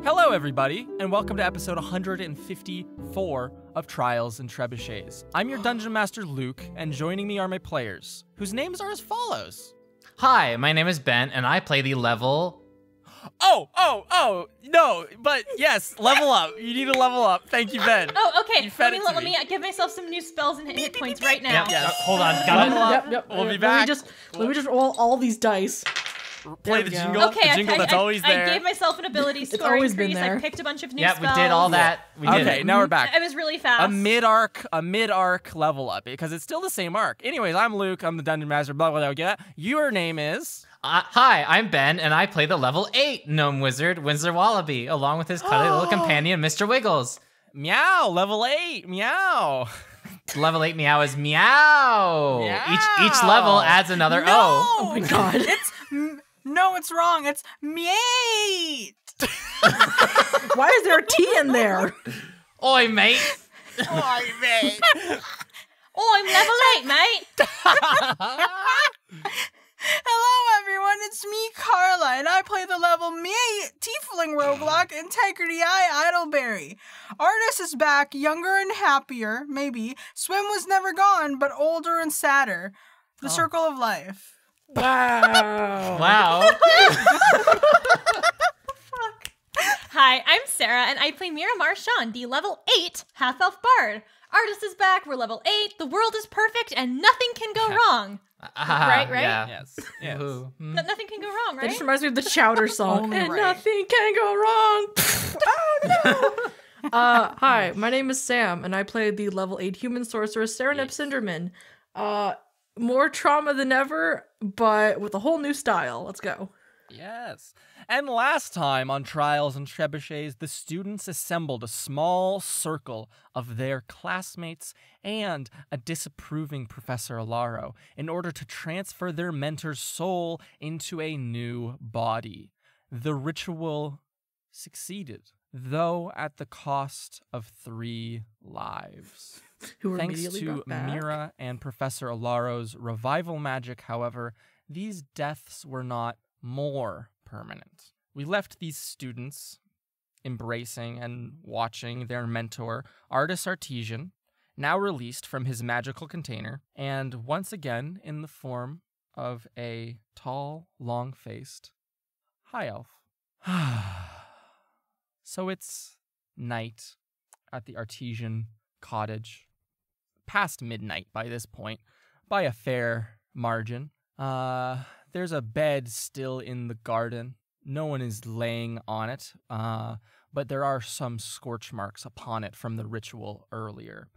Hello, everybody, and welcome to episode 154 of Trials and Trebuchets. I'm your Dungeon Master, Luke, and joining me are my players, whose names are as follows. Hi, my name is Ben, and I play the level... No, but yes, level up. You need to level up. Thank you, Ben. Oh, okay. You fed Let me. me give myself some new spells and hit points right now. Yep, Yes. hold on, got it. Yep. We'll be back. Let me just roll all these dice. Play There the we go. jingle. Okay, The jingle that's always there. I gave myself an ability score always been increase. there. I picked a bunch of new Yeah, spells. we did all that. We did Okay, it. now we're back. I was really fast. A mid-arc level up, because it's still the same arc. Anyways, I'm Luke. I'm the Dungeon Master. Blah, blah, blah. Get that? Your name is... Hi, I'm Ben, and I play the level 8 gnome wizard, Windsor Wallaby, along with his cuddly little companion, Mr. Wiggles. Meow, level 8. Meow. Level 8 meow is meow. Meow. Each level adds another O. Oh my god. No, it's wrong. It's meat. Why is there a T in there? Oi, mate. Oh, mate. Oh, I'm level 8, mate. Hello, everyone. It's me, Carla, and I play the level meat tiefling roguelike Integrity Eye Idleberry. Artist is back, younger and happier, maybe. Swim was never gone, but older and sadder. The circle of life. Wow. Wow. Hi, I'm Sarah, and I play Mira Marchand, the level 8 half-elf bard. Artist is back, we're level 8, the world is perfect, and nothing can go wrong. Right? Yeah. Yes. Yes. Ooh. Nothing can go wrong, That right? just reminds me of the Chowder song. Only And right. nothing can go wrong. Oh no. Hi, my name is Sam, and I play the level 8 human sorceress, Serenep Cinderman. More trauma than ever, but with a whole new style. Let's go. Yes. And last time on Trials and Trebuchets, the students assembled a small circle of their classmates and a disapproving Professor Alaro in order to transfer their mentor's soul into a new body. The ritual succeeded, though at the cost of 3 lives. Who were Thanks immediately to brought back. Mira and Professor Alaro's revival magic, however, these deaths were not more permanent. We left these students embracing and watching their mentor, Artis Artesian, now released from his magical container, and once again in the form of a tall, long-faced high elf. So it's night at the Artesian cottage. Past midnight by this point, by a fair margin. There's a bed still in the garden. No one is laying on it, but there are some scorch marks upon it from the ritual earlier.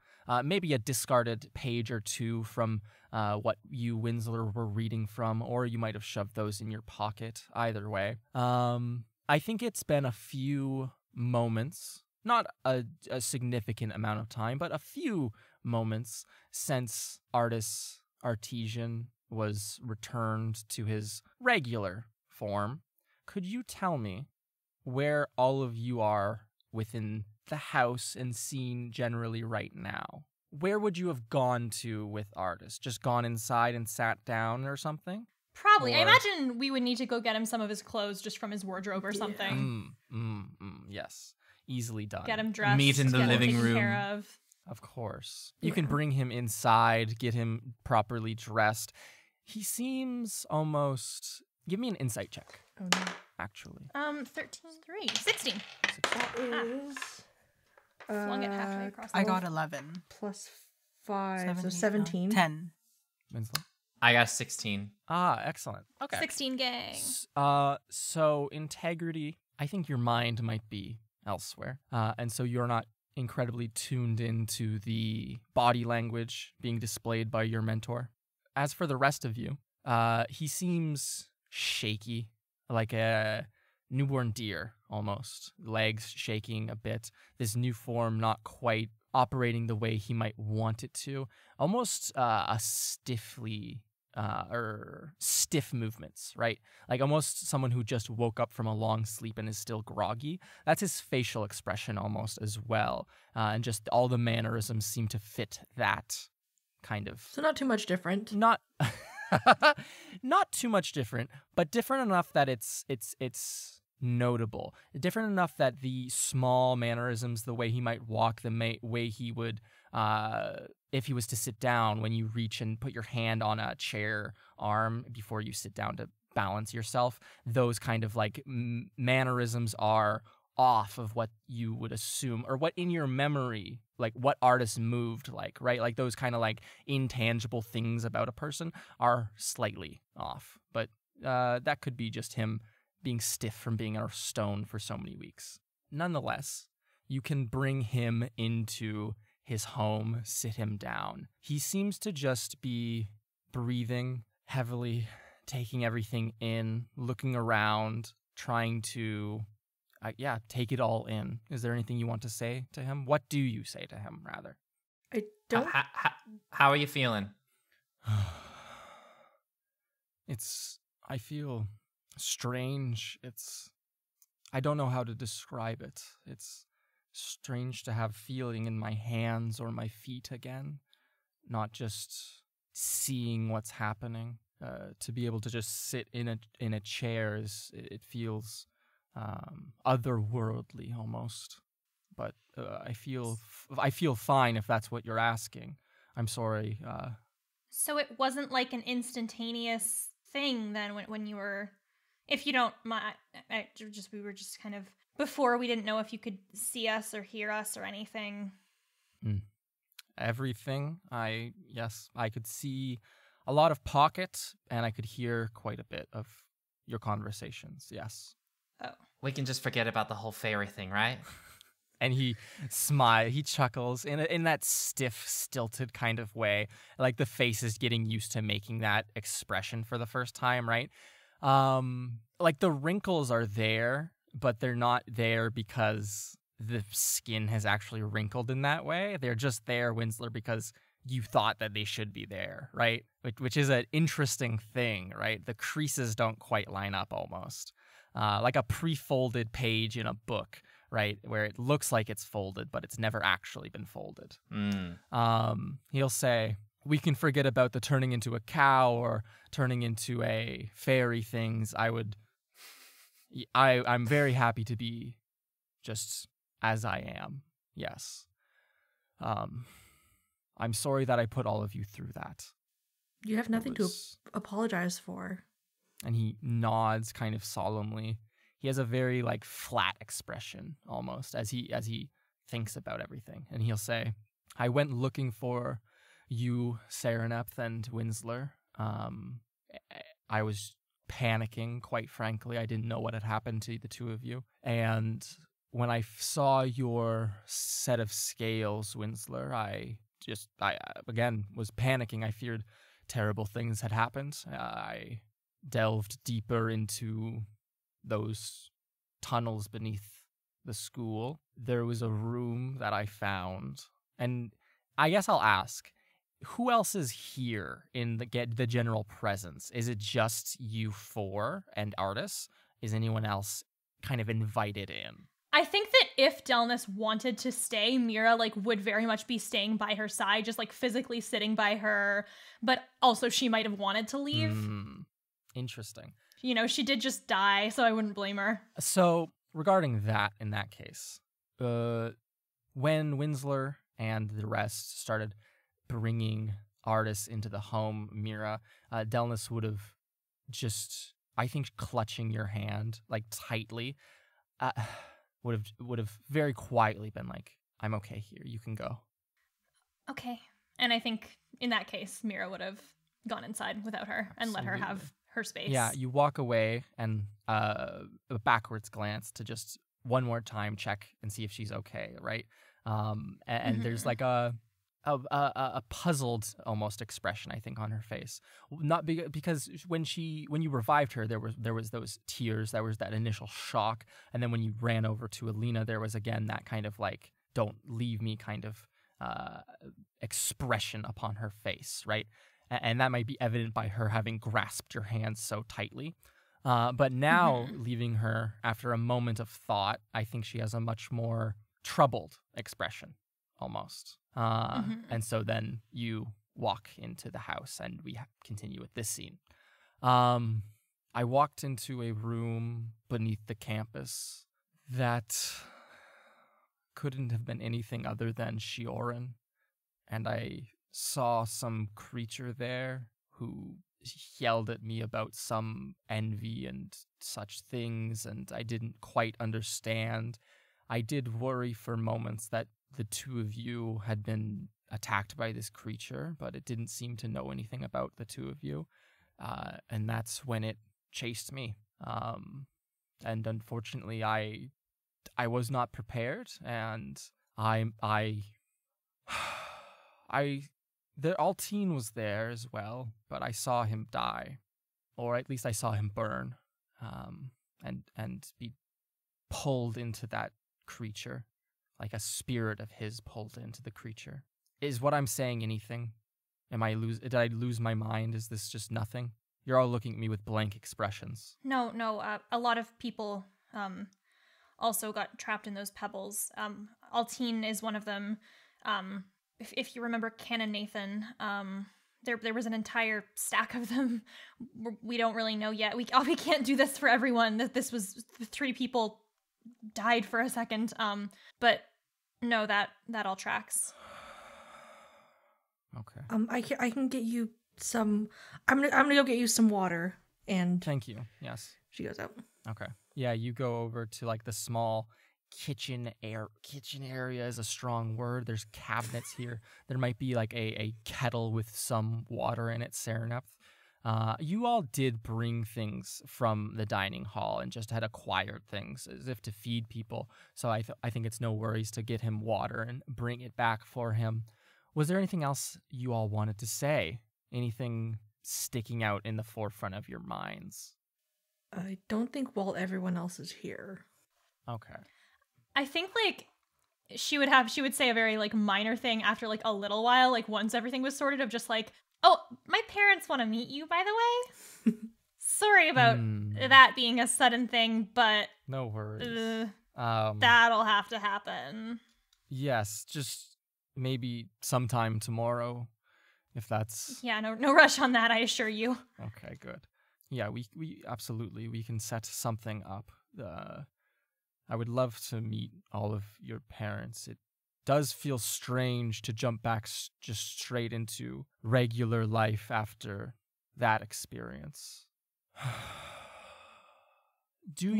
Maybe a discarded page or two from what you, Winslow, were reading from, or you might have shoved those in your pocket. Either way. I think it's been a few moments, not a significant amount of time, but a few moments since Artis Artesian was returned to his regular form. Could you tell me where all of you are within the house and scene generally right now? Where would you have gone to with Artis? Just gone inside and sat down or something? Probably. I Or- imagine we would need to go get him some of his clothes just from his wardrobe or something. Yes. Easily done. Get him dressed. Meet in the get him living taken room. Care of. Of course. You can bring him inside, get him properly dressed. He seems almost... Give me an insight check, Oh no. actually. 13, 3, 16. That is... Flung it halfway across the I board. got 11. Plus 5, so 17. 17. 10. Winslow? I got 16. Ah, excellent. Okay. 16 gang. So integrity, I think your mind might be elsewhere. And so you're not incredibly tuned into the body language being displayed by your mentor. As for the rest of you, he seems shaky, like a newborn deer almost, legs shaking a bit, this new form not quite operating the way he might want it to, almost a stiffly or stiff movements, right? Like almost someone who just woke up from a long sleep and is still groggy. That's his facial expression almost as well. And just all the mannerisms seem to fit that kind of. So not too much different. Not not too much different, but different enough that it's notable. Different enough that the small mannerisms, the way he might walk, the way he would, if he was to sit down, when you reach and put your hand on a chair arm before you sit down to balance yourself, those kind of like mannerisms are off of what you would assume, or what in your memory, like what artists moved like, right? Like those kind of like intangible things about a person are slightly off. But that could be just him being stiff from being a stone for so many weeks. Nonetheless, you can bring him into his home, sit him down. He seems to just be breathing heavily, taking everything in, looking around, trying to take it all in. Is there anything you want to say to him? What do you say to him, rather? I don't. How are you feeling? I feel strange. I don't know how to describe it. It's strange to have feeling in my hands or my feet again, not just seeing what's happening. To be able to just sit in a chair it feels otherworldly almost. But I feel fine, if that's what you're asking. I'm sorry. So it wasn't like an instantaneous thing then when you were, if you don't mind, we were just kind of, before we didn't know if you could see us or hear us or anything. Everything. I could see a lot of pocket, and I could hear quite a bit of your conversations. Yes. Oh. We can just forget about the whole fairy thing, right? And he chuckles in that stiff, stilted kind of way, like the face is getting used to making that expression for the first time, right? Like the wrinkles are there, but they're not there because the skin has actually wrinkled in that way. They're just there, Winsler, because you thought that they should be there, right? Which is an interesting thing, right? The creases don't quite line up almost. Like a pre-folded page in a book, right? Where it looks like it's folded, but it's never actually been folded. He'll say, we can forget about the turning into a cow or turning into a fairy things. I'm very happy to be just as I am. Yes. I'm sorry that I put all of you through that. You have nothing to apologize for. And he nods kind of solemnly. He has a very like flat expression almost as he thinks about everything. And he'll say, I went looking for you, Serenepth and Winsler. I was panicking, quite frankly. I didn't know what had happened to the two of you. And when I saw your set of scales, Winsler, I again was panicking. I feared terrible things had happened. I delved deeper into those tunnels beneath the school. There was a room that I found, and I guess I'll ask, who else is here in the general presence? Is it just you four and Artis? Is anyone else kind of invited in? I think that if Delnus wanted to stay, Mira would very much be staying by her side, just physically sitting by her, but also she might have wanted to leave. Interesting. She did just die, so I wouldn't blame her. So regarding that, in that case, when Winsler and the rest started bringing Artis into the home, Mira, Delnus would have just, I think, clutching your hand tightly, would have very quietly been like, I'm okay here, you can go. Okay. And I think in that case, Mira would have gone inside without her and let her have her space. Yeah, you walk away and a backwards glance to just one more time check and see if she's okay, right? And there's a puzzled almost expression, I think, on her face. Not because when you revived her, there was those tears, there was that initial shock, and then when you ran over to Alina, there was again that kind of don't leave me kind of expression upon her face, right? And that might be evident by her having grasped your hands so tightly. But now, leaving her after a moment of thought, I think she has a much more troubled expression, almost. And so then you walk into the house, and we continue with this scene. I walked into a room beneath the campus that couldn't have been anything other than Shioran, and I saw some creature there who yelled at me about some envy and such things, and I didn't quite understand. I did worry for moments that the two of you had been attacked by this creature, but it didn't seem to know anything about the two of you, and that's when it chased me. And unfortunately, I was not prepared, and the Altine was there as well, but I saw him die, or at least I saw him burn, and be pulled into that creature, like a spirit of his pulled into the creature. Is what I'm saying anything? Did I lose my mind? Is this just nothing? You're all looking at me with blank expressions. No, a lot of people also got trapped in those pebbles. Altine is one of them. If you remember Canon Nathan, there was an entire stack of them. We don't really know yet. We can't do this for everyone. That this was 3 people died for a second. But no, that all tracks. Okay. I can get you some. I'm gonna go get you some water. And Thank you. Yes. she goes out. Okay. Yeah, you go over to like the small kitchen area is a strong word. There's cabinets here. There might be like a kettle with some water in it, Sereneth. You all did bring things from the dining hall and just had acquired things as if to feed people. So I think it's no worries to get him water and bring it back for him. Was there anything else you all wanted to say? Anything sticking out in the forefront of your minds? I don't think while everyone else is here. Okay. I think like she would say a very like minor thing after like a little while, like once everything was sorted, of just like, oh, my parents want to meet you, by the way. Sorry about that being a sudden thing, but No worries. that'll have to happen. Yes, just maybe sometime tomorrow, if that's... Yeah, no rush on that, I assure you. Okay, good. Yeah, we absolutely, we can set something up. I would love to meet all of your parents. It does feel strange to jump back just straight into regular life after that experience. Do you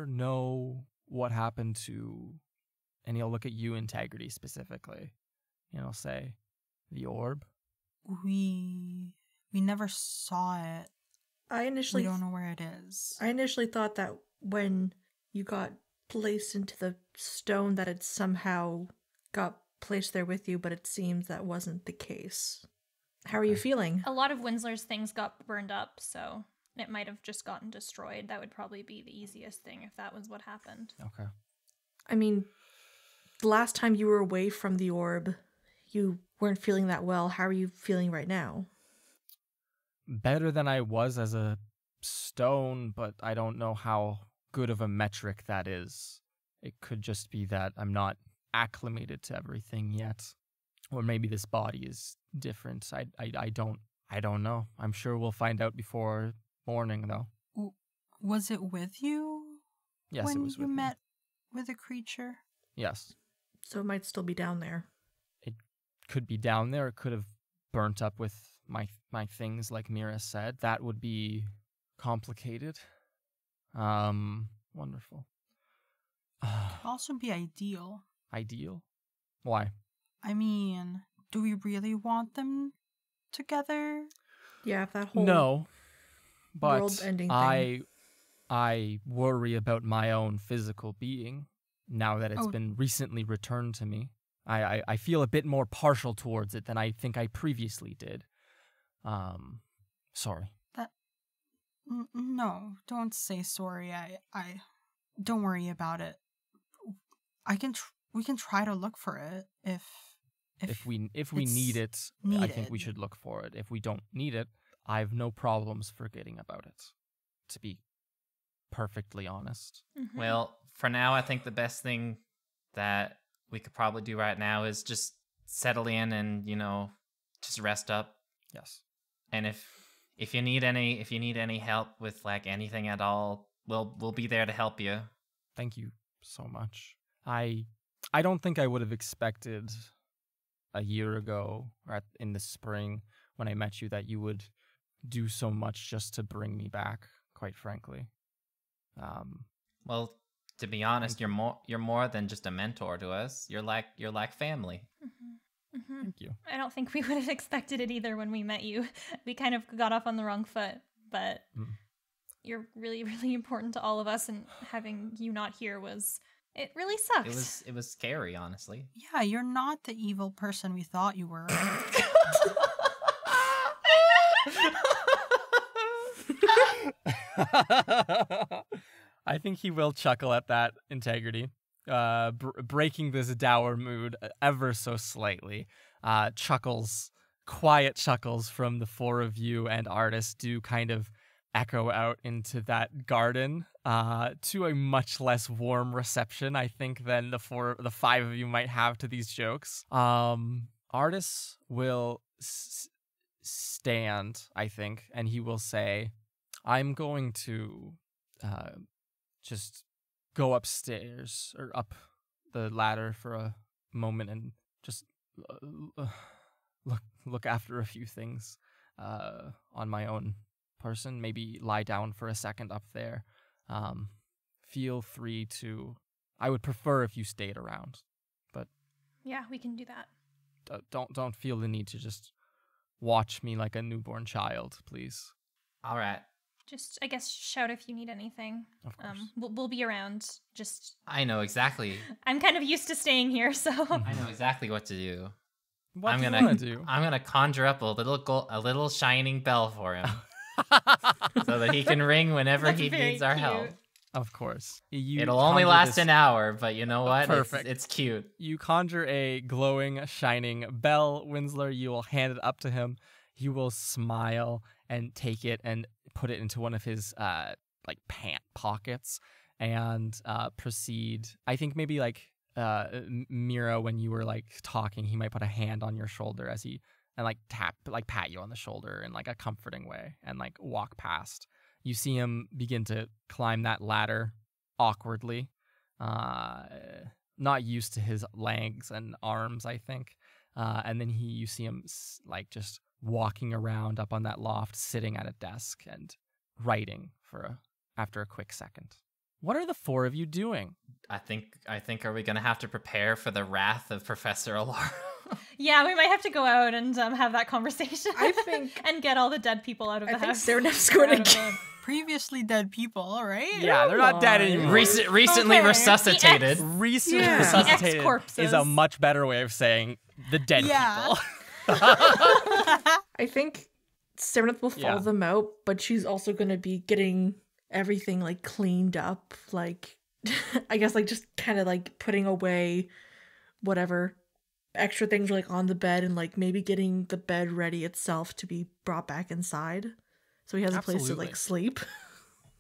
know what happened to... And he'll look at you, Integrity, specifically. And he'll say, the orb? We never saw it. We don't know where it is. I initially thought that when you got placed into the stone that it somehow got placed there with you, but it seems that wasn't the case. How are you feeling? A lot of Winsler's things got burned up, so it might have just gotten destroyed. That would probably be the easiest thing if that was what happened. Okay. I mean, the last time you were away from the orb, you weren't feeling that well. How are you feeling right now? Better than I was as a stone, but I don't know how good of a metric that is. It could just be that I'm not acclimated to everything yet. Or maybe this body is different. I don't know. I'm sure we'll find out before morning, though. Was it with you? Yes, when it was with you me. met with a creature? Yes. So it might still be down there. It could be down there. It could have burnt up with my things, like Mira said. That would be complicated. Wonderful. Could also be ideal. Ideal? Why? I mean, do we really want them together? Yeah, if that whole No, but world-ending thing. I worry about my own physical being now that it's been recently returned to me. I feel a bit more partial towards it than I think I previously did. Sorry. No, don't say sorry. I don't worry about it. We can try to look for it if we need it. I think we should look for it. If we don't need it, I have no problems forgetting about it, to be perfectly honest. Mm-hmm. Well, for now, I think the best thing that we could probably do right now is just settle in and, just rest up. Yes. And if if you need any help with like anything at all, we'll be there to help you. Thank you so much. I don't think I would have expected a year ago or in the spring when I met you that you would do so much just to bring me back, quite frankly. Well, to be honest, you're more than just a mentor to us. You're like family. Thank you. I don't think we would have expected it either when we met you. We kind of got off on the wrong foot, but you're really, really important to all of us, and having you not here it really sucks. It was scary, honestly. Yeah, you're not the evil person we thought you were. I think he will chuckle at that integrity, breaking this dour mood ever so slightly. Quiet chuckles from the four of you and Artis do kind of echo out into that garden to a much less warm reception, I think, than the five of you might have to these jokes. Artis will stand, I think, and he will say, I'm going to just go upstairs or up the ladder for a moment and just look after a few things on my own person. Maybe lie down for a second up there. Feel free to. I would prefer if you stayed around, but Yeah, we can do that. don't feel the need to just watch me like a newborn child, please. All right. Just, I guess, shout if you need anything. Of course. We'll be around. Just, I know exactly. I'm kind of used to staying here, so. I know exactly what to do. What I'm do you gonna wanna do? I'm gonna conjure up a little shining bell for him, so that he can ring whenever That's he very needs our cute. help. Of course. It'll only last an hour, but you know what? Perfect. It's cute. You conjure a glowing, shining bell, Winsler. You will hand it up to him. He will smile and take it and put it into one of his pant pockets and proceed. I think maybe Mira, when you were talking, he might put a hand on your shoulder as he and pat you on the shoulder in a comforting way and walk past. You see him begin to climb that ladder awkwardly, not used to his legs and arms, I think. And then you see him just walking around up on that loft, sitting at a desk and writing after a quick second. What are the four of you doing? I think are we gonna have to prepare for the wrath of Professor Alara? Yeah, we might have to go out and have that conversation. I think and get all the dead people out of the I think house. Serenep's going to get. Previously dead people, right? Yeah, they're not dead anymore. Recently Okay. resuscitated. Recently Yeah. resuscitated The ex-corpses. is a much better way of saying the dead Yeah. people. I think Serenep will follow Yeah. them out, but she's also going to be getting everything cleaned up. I guess just kind of putting away whatever extra things are on the bed and maybe getting the bed ready itself to be brought back inside. So he has a place Absolutely. to sleep.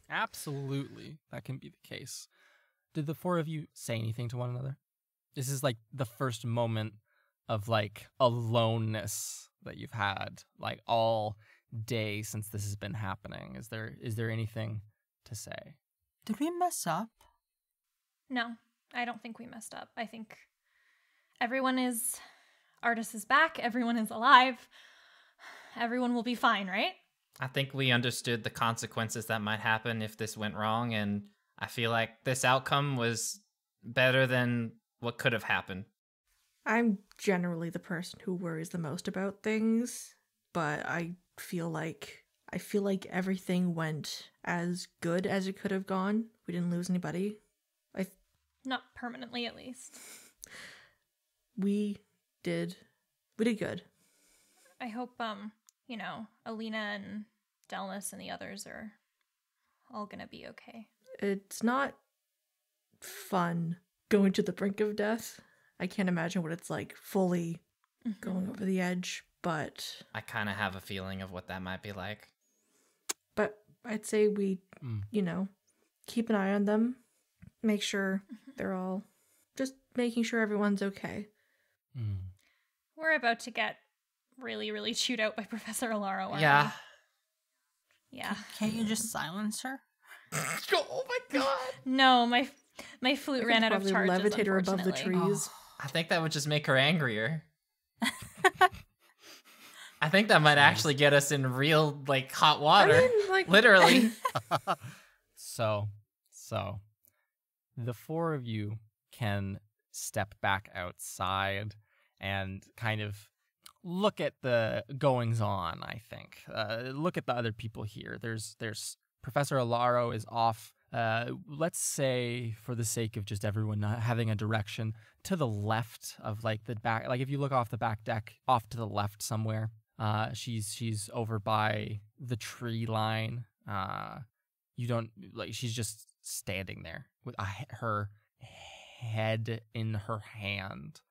Absolutely, that can be the case. Did the four of you say anything to one another? This is the first moment of aloneness that you've had all day since this has been happening. Is there anything to say? Did we mess up? No, I don't think we messed up. I think Artis is back, everyone is alive, everyone will be fine, right? I think we understood the consequences that might happen if this went wrong, and I feel like this outcome was better than what could have happened. I'm generally the person who worries the most about things, but I feel like everything went as good as it could have gone. We didn't lose anybody. Not permanently, at least. We did good. I hope, Alina and Delnus and the others are all gonna be okay. It's not fun going to the brink of death. I can't imagine what it's fully going over the edge, but I kind of have a feeling of what that might be like. I'd say we, keep an eye on them, make sure they're all, just making sure everyone's okay. We're about to get really, really chewed out by Professor Alaro, aren't Yeah. Yeah. Can't you just silence her? Oh my god. No, my flute I ran could out of probably charges. levitate her above the Unfortunately. trees. I think that would just make her angrier. I think that might actually get us in real, like, hot water. I mean, like, Literally. So, the four of you can step back outside and kind of look at the goings on. I think look at the other people here. There's Professor Alaro is off. Let's say, for the sake of just everyone not having a direction, to the left of like the back. Like if you look off the back deck, off to the left somewhere. She's over by the tree line. You don't like. She's just standing there with her head in her hand.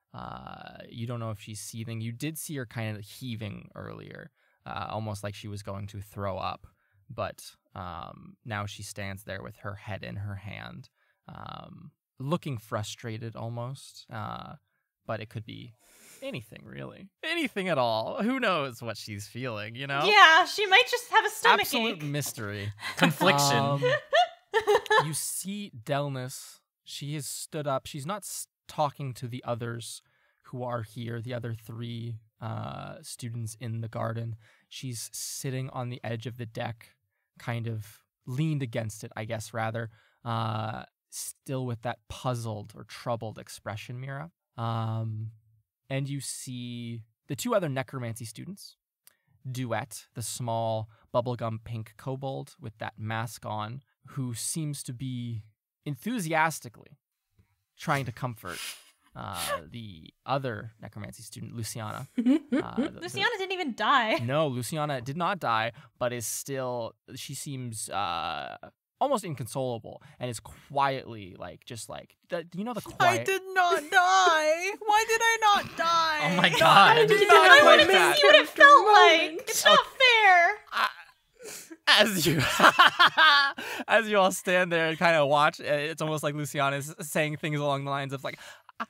You don't know if she's seething. You did see her kind of heaving earlier, almost like she was going to throw up. But now she stands there with her head in her hand, looking frustrated almost. But it could be anything, really. Anything at all. Who knows what she's feeling, you know? Yeah, she might just have a stomach Absolute ache. mystery. Confliction. You see Delnis. She has stood up. She's not talking to the others who are here, the other three students in the garden. She's sitting on the edge of the deck, kind of leaned against it, I guess, rather, still with that puzzled or troubled expression, Mira. And you see the two other necromancy students, Duet, the small bubblegum pink kobold with that mask on, who seems to be enthusiastically trying to comfort the other necromancy student, Luciana. Luciana didn't even die. No, Luciana did not die, but is still, she seems almost inconsolable and is quietly, like, just like, you know the quiet... I did not die. Why did I not die? Oh my god. I wanted to see what it felt like. It's not fair. As you all stand there and kind of watch, it's almost like Luciana is saying things along the lines of like,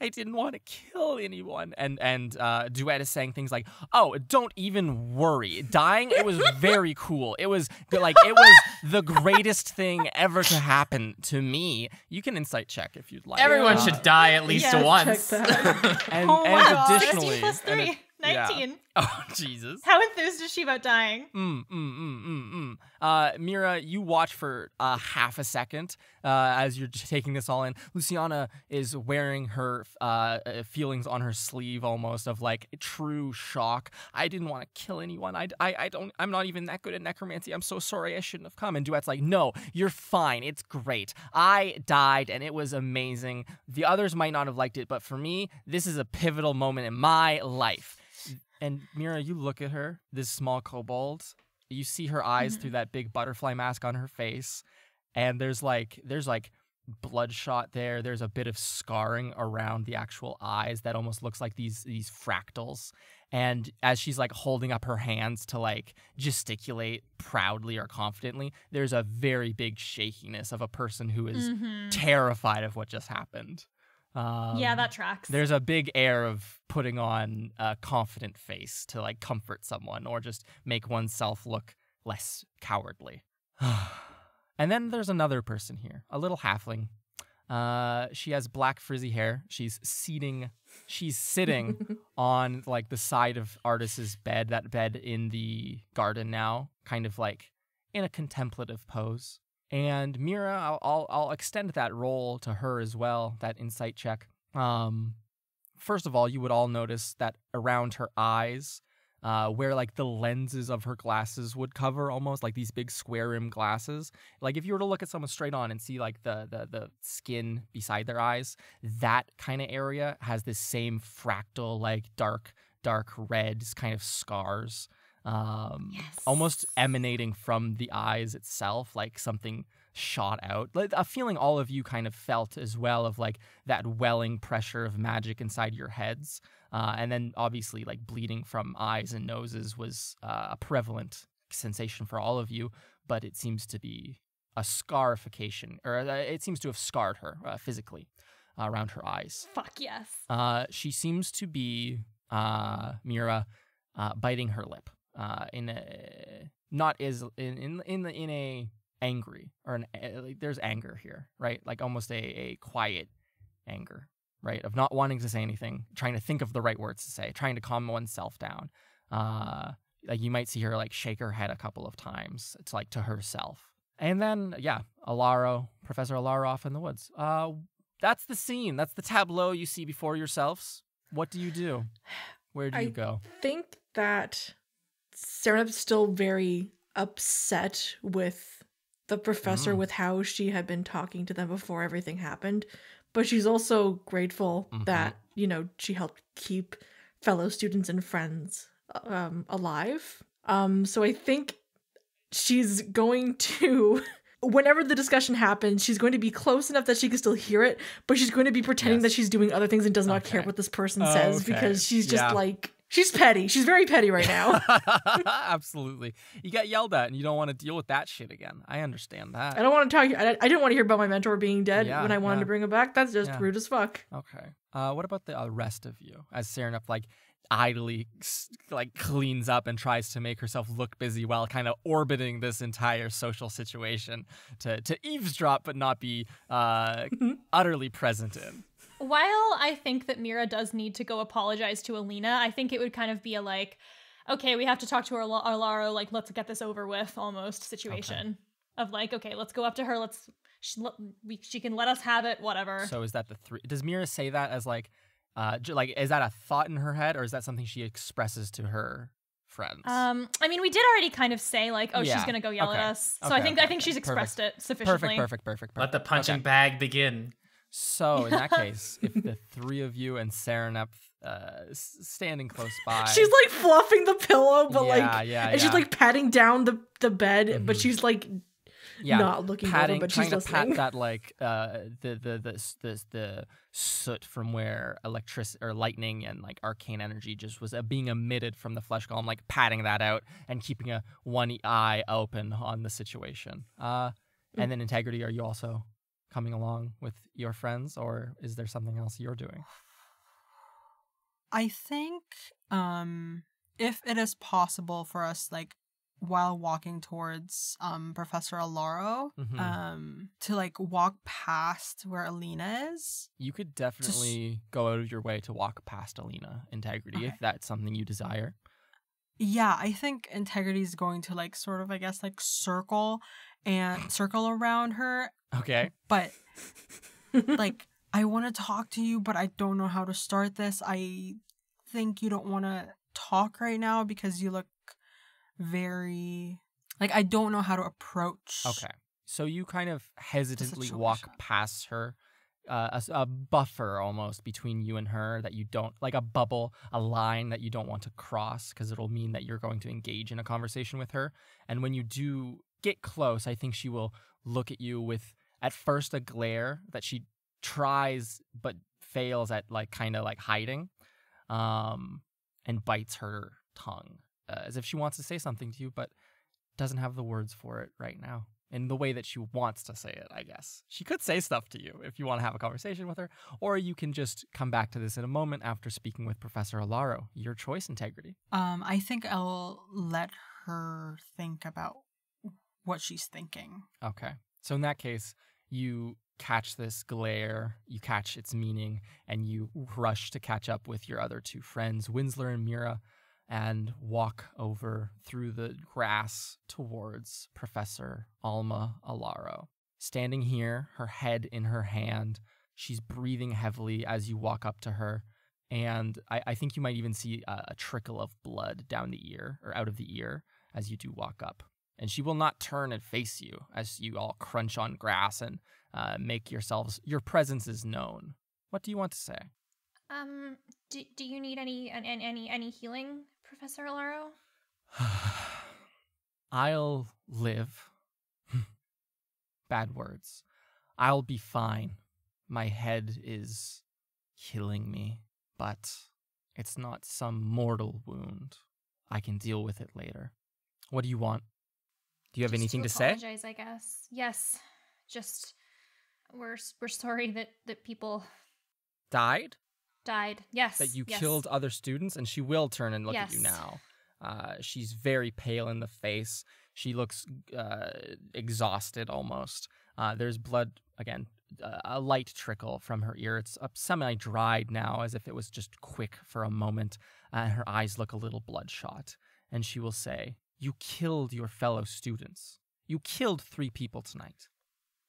I didn't want to kill anyone, and Duet is saying things like, "Oh, don't even worry. Dying, it was very cool. It was the greatest thing ever to happen to me." You can insight check if you'd like. Everyone should die at least yes. once. Check that. And, Oh and my God. additionally, 16 plus 3, 19. Oh Jesus. How enthused is she about dying? Mira, you watch for half a second as you're taking this all in. Luciana is wearing her feelings on her sleeve, almost of like true shock. I didn't want to kill anyone. I'm not even that good at necromancy. I'm so sorry. I shouldn't have come. And Duet's like, no, you're fine. It's great. I died and it was amazing. The others might not have liked it, but for me, this is a pivotal moment in my life. And Mira, you look at her, this small kobold. You see her eyes through that big butterfly mask on her face, and there's like bloodshot there. There's a bit of scarring around the actual eyes that almost looks like these fractals. And as she's like holding up her hands to like gesticulate proudly or confidently, there's a very big shakiness of a person who is terrified of what just happened. Yeah, that tracks. There's a big air of putting on a confident face to like comfort someone or just make oneself look less cowardly. And then there's another person here, a little halfling. She has black frizzy hair. She's sitting on like the side of Artis's bed, that bed in the garden now, kind of like in a contemplative pose. And Mira, I'll extend that role to her as well, that insight check. First of all, you would all notice that around her eyes, where like the lenses of her glasses would cover, almost like these big square rim glasses. Like if you were to look at someone straight on and see like the skin beside their eyes, that kind of area has this same fractal, like dark red kind of scars. Almost emanating from the eyes itself, like something shot out. Like a feeling all of you kind of felt as well, of like that welling pressure of magic inside your heads. And then obviously like bleeding from eyes and noses was a prevalent sensation for all of you, but it seems to be a scarification, or it seems to have scarred her physically around her eyes. Fuck yes. She seems to be, Mira, biting her lip. in a not is in a angry or like there's anger here, right? Like almost a quiet anger, right? Of not wanting to say anything, trying to think of the right words to say, trying to calm oneself down. Like you might see her like shake her head a couple of times. It's like to herself. And then, yeah, Professor Alaro off in the woods. That's the scene. That's the tableau you see before yourselves. What do you do? Where do you go? I think that Serenip's still very upset with the professor with how she had been talking to them before everything happened. But she's also grateful that, you know, she helped keep fellow students and friends alive. So I think she's going to, whenever the discussion happens, she's going to be close enough that she can still hear it, but she's going to be pretending that she's doing other things and does not care what this person says because she's just like, she's petty. She's very petty right now. Absolutely. You got yelled at and you don't want to deal with that shit again. I understand that. I don't want to talk. I didn't want to hear about my mentor being dead when I wanted to bring him back. That's just rude as fuck. Okay. What about the rest of you? As Serenip like idly like cleans up and tries to make herself look busy while kind of orbiting this entire social situation to eavesdrop but not be utterly present in. While I think that Mira does need to go apologize to Alina, I think it would kind of be a like, okay, we have to talk to Alaro, like, let's get this over with almost situation of like, okay, let's go up to her. She can let us have it, whatever. So is that the three? Does Mira say that as like is that a thought in her head or is that something she expresses to her friends? I mean, we did already kind of say like, oh, she's gonna go yell at us. So I think she's expressed it sufficiently. Perfect. Let the punching bag begin. So in that case, if the three of you and Serenip standing close by, she's like fluffing the pillow, but she's like patting down the bed, but she's like not looking over, but she's listening. Trying to pat that like the soot from where electricity or lightning and like arcane energy just was being emitted from the flesh golem, like patting that out and keeping one eye open on the situation. And then Integrity, are you also coming along with your friends, or is there something else you're doing? I think if it is possible for us, like, while walking towards Professor Alaro, to like walk past where Alina is. You could definitely go out of your way to walk past Alina, Integrity, if that's something you desire. Yeah, I think Integrity is going to like sort of, I guess, like circle around her. Okay. But like, I want to talk to you, but I don't know how to start this. I think you don't want to talk right now because you look very like, I don't know how to approach. Okay. So you kind of hesitantly walk past her, a buffer almost between you and her that you don't, like a bubble, a line that you don't want to cross because it'll mean that you're going to engage in a conversation with her. And when you do get close, I think she will look at you with, at first, a glare that she tries but fails at, like kind of like hiding, and bites her tongue as if she wants to say something to you but doesn't have the words for it right now in the way that she wants to say it. I guess she could say stuff to you if you want to have a conversation with her, or you can just come back to this in a moment after speaking with Professor Alaro. Your choice, Integrity. I think I'll let her think about what she's thinking. Okay. So in that case, you catch this glare, you catch its meaning, and you rush to catch up with your other two friends, Winsler and Mira, and walk over through the grass towards Professor Alma Alaro. Standing here, her head in her hand, she's breathing heavily as you walk up to her, and I think you might even see a trickle of blood down the ear, or out of the ear, as you do walk up. And she will not turn and face you as you all crunch on grass and make your presence is known. What do you want to say? Do you need any healing, Professor Alaro? I'll live. Bad words. I'll be fine. My head is killing me, but it's not some mortal wound. I can deal with it later. What do you want? Do you have anything to say? Apologize, I guess. Yes. Just we're sorry that people died. Yes. That you killed other students, and she will turn and look at you now. She's very pale in the face. She looks exhausted almost. There's blood, again, a light trickle from her ear. It's semi-dried now, as if it was just quick for a moment, and her eyes look a little bloodshot. And she will say, "You killed your fellow students. You killed 3 people tonight.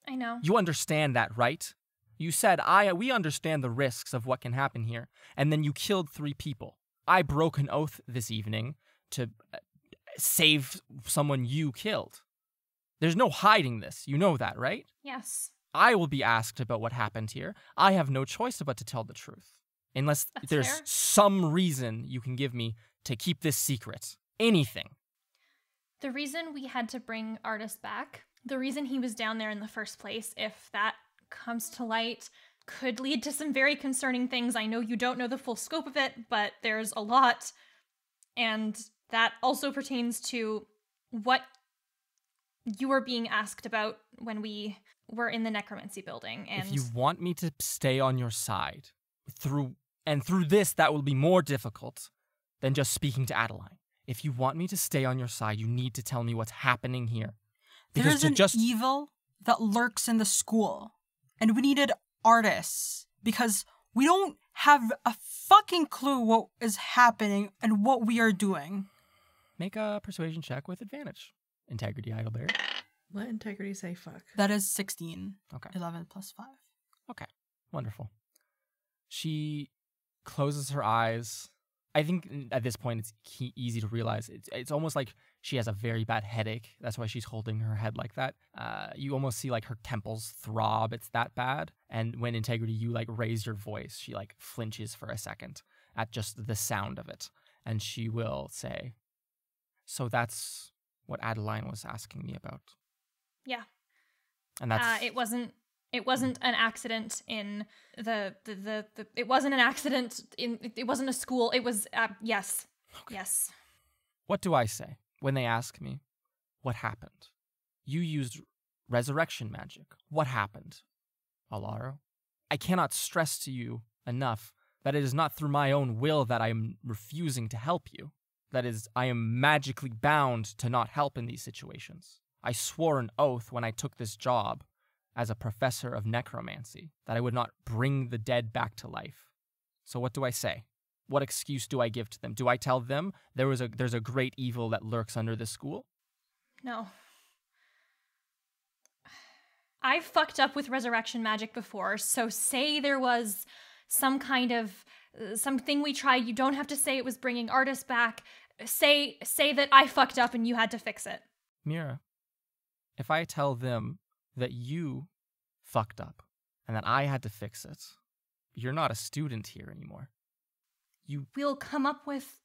I know. You understand that, right? You said, we understand the risks of what can happen here, and then you killed 3 people. I broke an oath this evening to save someone you killed. There's no hiding this. You know that, right? Yes. I will be asked about what happened here. I have no choice but to tell the truth. Unless That's there's fair. some reason you can give me to keep this secret. Anything." The reason we had to bring Artist back, the reason he was down there in the first place, if that comes to light, could lead to some very concerning things. I know you don't know the full scope of it, but there's a lot. And that also pertains to what you were being asked about when we were in the necromancy building. And If you want me to stay on your side, through this, that will be more difficult than just speaking to Adeline. If you want me to stay on your side, you need to tell me what's happening here. There's to an evil that lurks in the school, and we needed artists because we don't have a fucking clue what is happening and what we are doing. Make a persuasion check with advantage. Integrity, Idleberry. Let integrity say fuck. That is 16. Okay. 11 plus 5. Okay. Wonderful. She closes her eyes. I think at this point it's easy to realize it's almost like she has a very bad headache. That's why she's holding her head like that. You almost see like her temples throb. It's that bad. And when Integrity, you like raise your voice, she like flinches for a second at just the sound of it. And she will say, "So that's what Adeline was asking me about." yeah, And that's it wasn't an accident in it wasn't an accident it wasn't a school. It was yes. Okay. Yes. What do I say when they ask me what happened? You used resurrection magic. What happened, Alaro? I cannot stress to you enough that it is not through my own will that I am refusing to help you. That is, I am magically bound to not help in these situations. I swore an oath when I took this job as a professor of necromancy that I would not bring the dead back to life. So what do I say? What excuse do I give to them? Do I tell them there's a great evil that lurks under the school? No. I've fucked up with resurrection magic before, so say there was some kind of something we tried. You don't have to say it was bringing artists back. Say that I fucked up and you had to fix it. Mira, if I tell them that you fucked up and that I had to fix it, you're not a student here anymore. We'll come up with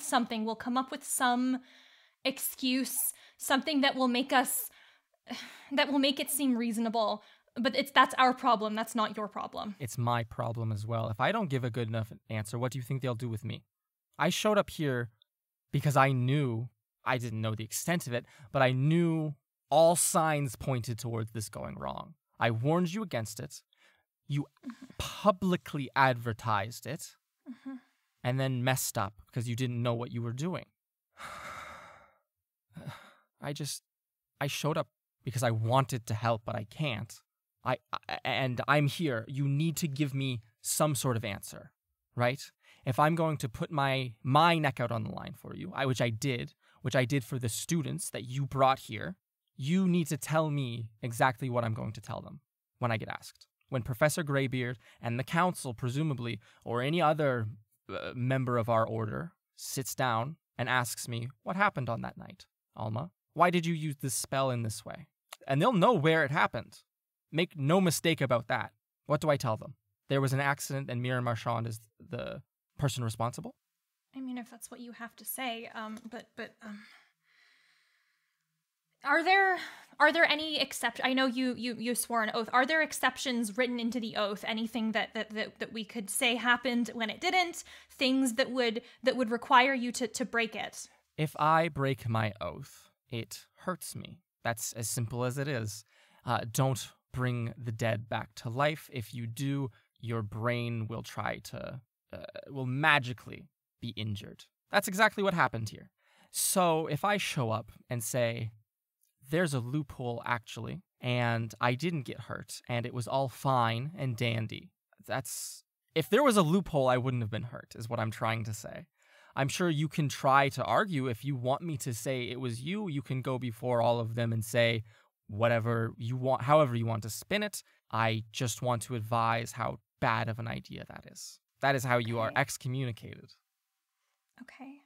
something. We'll come up with some excuse, something that will make it seem reasonable. But that's our problem. That's not your problem. It's my problem as well. If I don't give a good enough answer, what do you think they'll do with me? I showed up here because I didn't know the extent of it, but I knew all signs pointed towards this going wrong. I warned you against it. You publicly advertised it. And then messed up because you didn't know what you were doing. I showed up because I wanted to help, but I can't. And I'm here. You need to give me some sort of answer, right? If I'm going to put my neck out on the line for you, which I did for the students that you brought here, you need to tell me exactly what I'm going to tell them when I get asked. When Professor Greybeard and the council, presumably, or any other member of our order sits down and asks me, what happened on that night, Alma? Why did you use this spell in this way? And they'll know where it happened. Make no mistake about that. What do I tell them? There was an accident and Mira Marchand is the person responsible? I mean, if that's what you have to say, Are there any exceptions? I know you swore an oath. Are there exceptions written into the oath? Anything that we could say happened when it didn't? Things that would require you to break it? If I break my oath, it hurts me. That's as simple as it is. Don't bring the dead back to life. If you do, your brain will will magically be injured. That's exactly what happened here. So if I show up and say, there's a loophole actually, and I didn't get hurt, and it was all fine and dandy, if there was a loophole, I wouldn't have been hurt, is what I'm trying to say. I'm sure you can try to argue. If you want me to say it was you, you can go before all of them and say whatever you want, however you want to spin it. I just want to advise how bad of an idea that is. That is how you are Okay. excommunicated. Okay.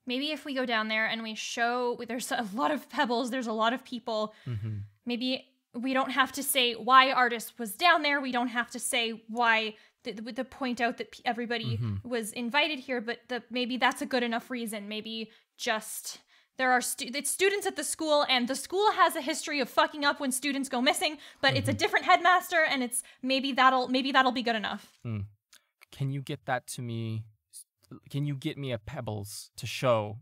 Maybe if we go down there and we show there's a lot of pebbles, there's a lot of people, Mm-hmm. maybe we don't have to say why Artist was down there. We don't have to say why the point out that everybody was invited here, but maybe that's a good enough reason. Maybe just there are it's students at the school, and the school has a history of fucking up when students go missing, but it's a different headmaster, and it's maybe that'll be good enough. Can you get that to me? Can you get me a pebbles to show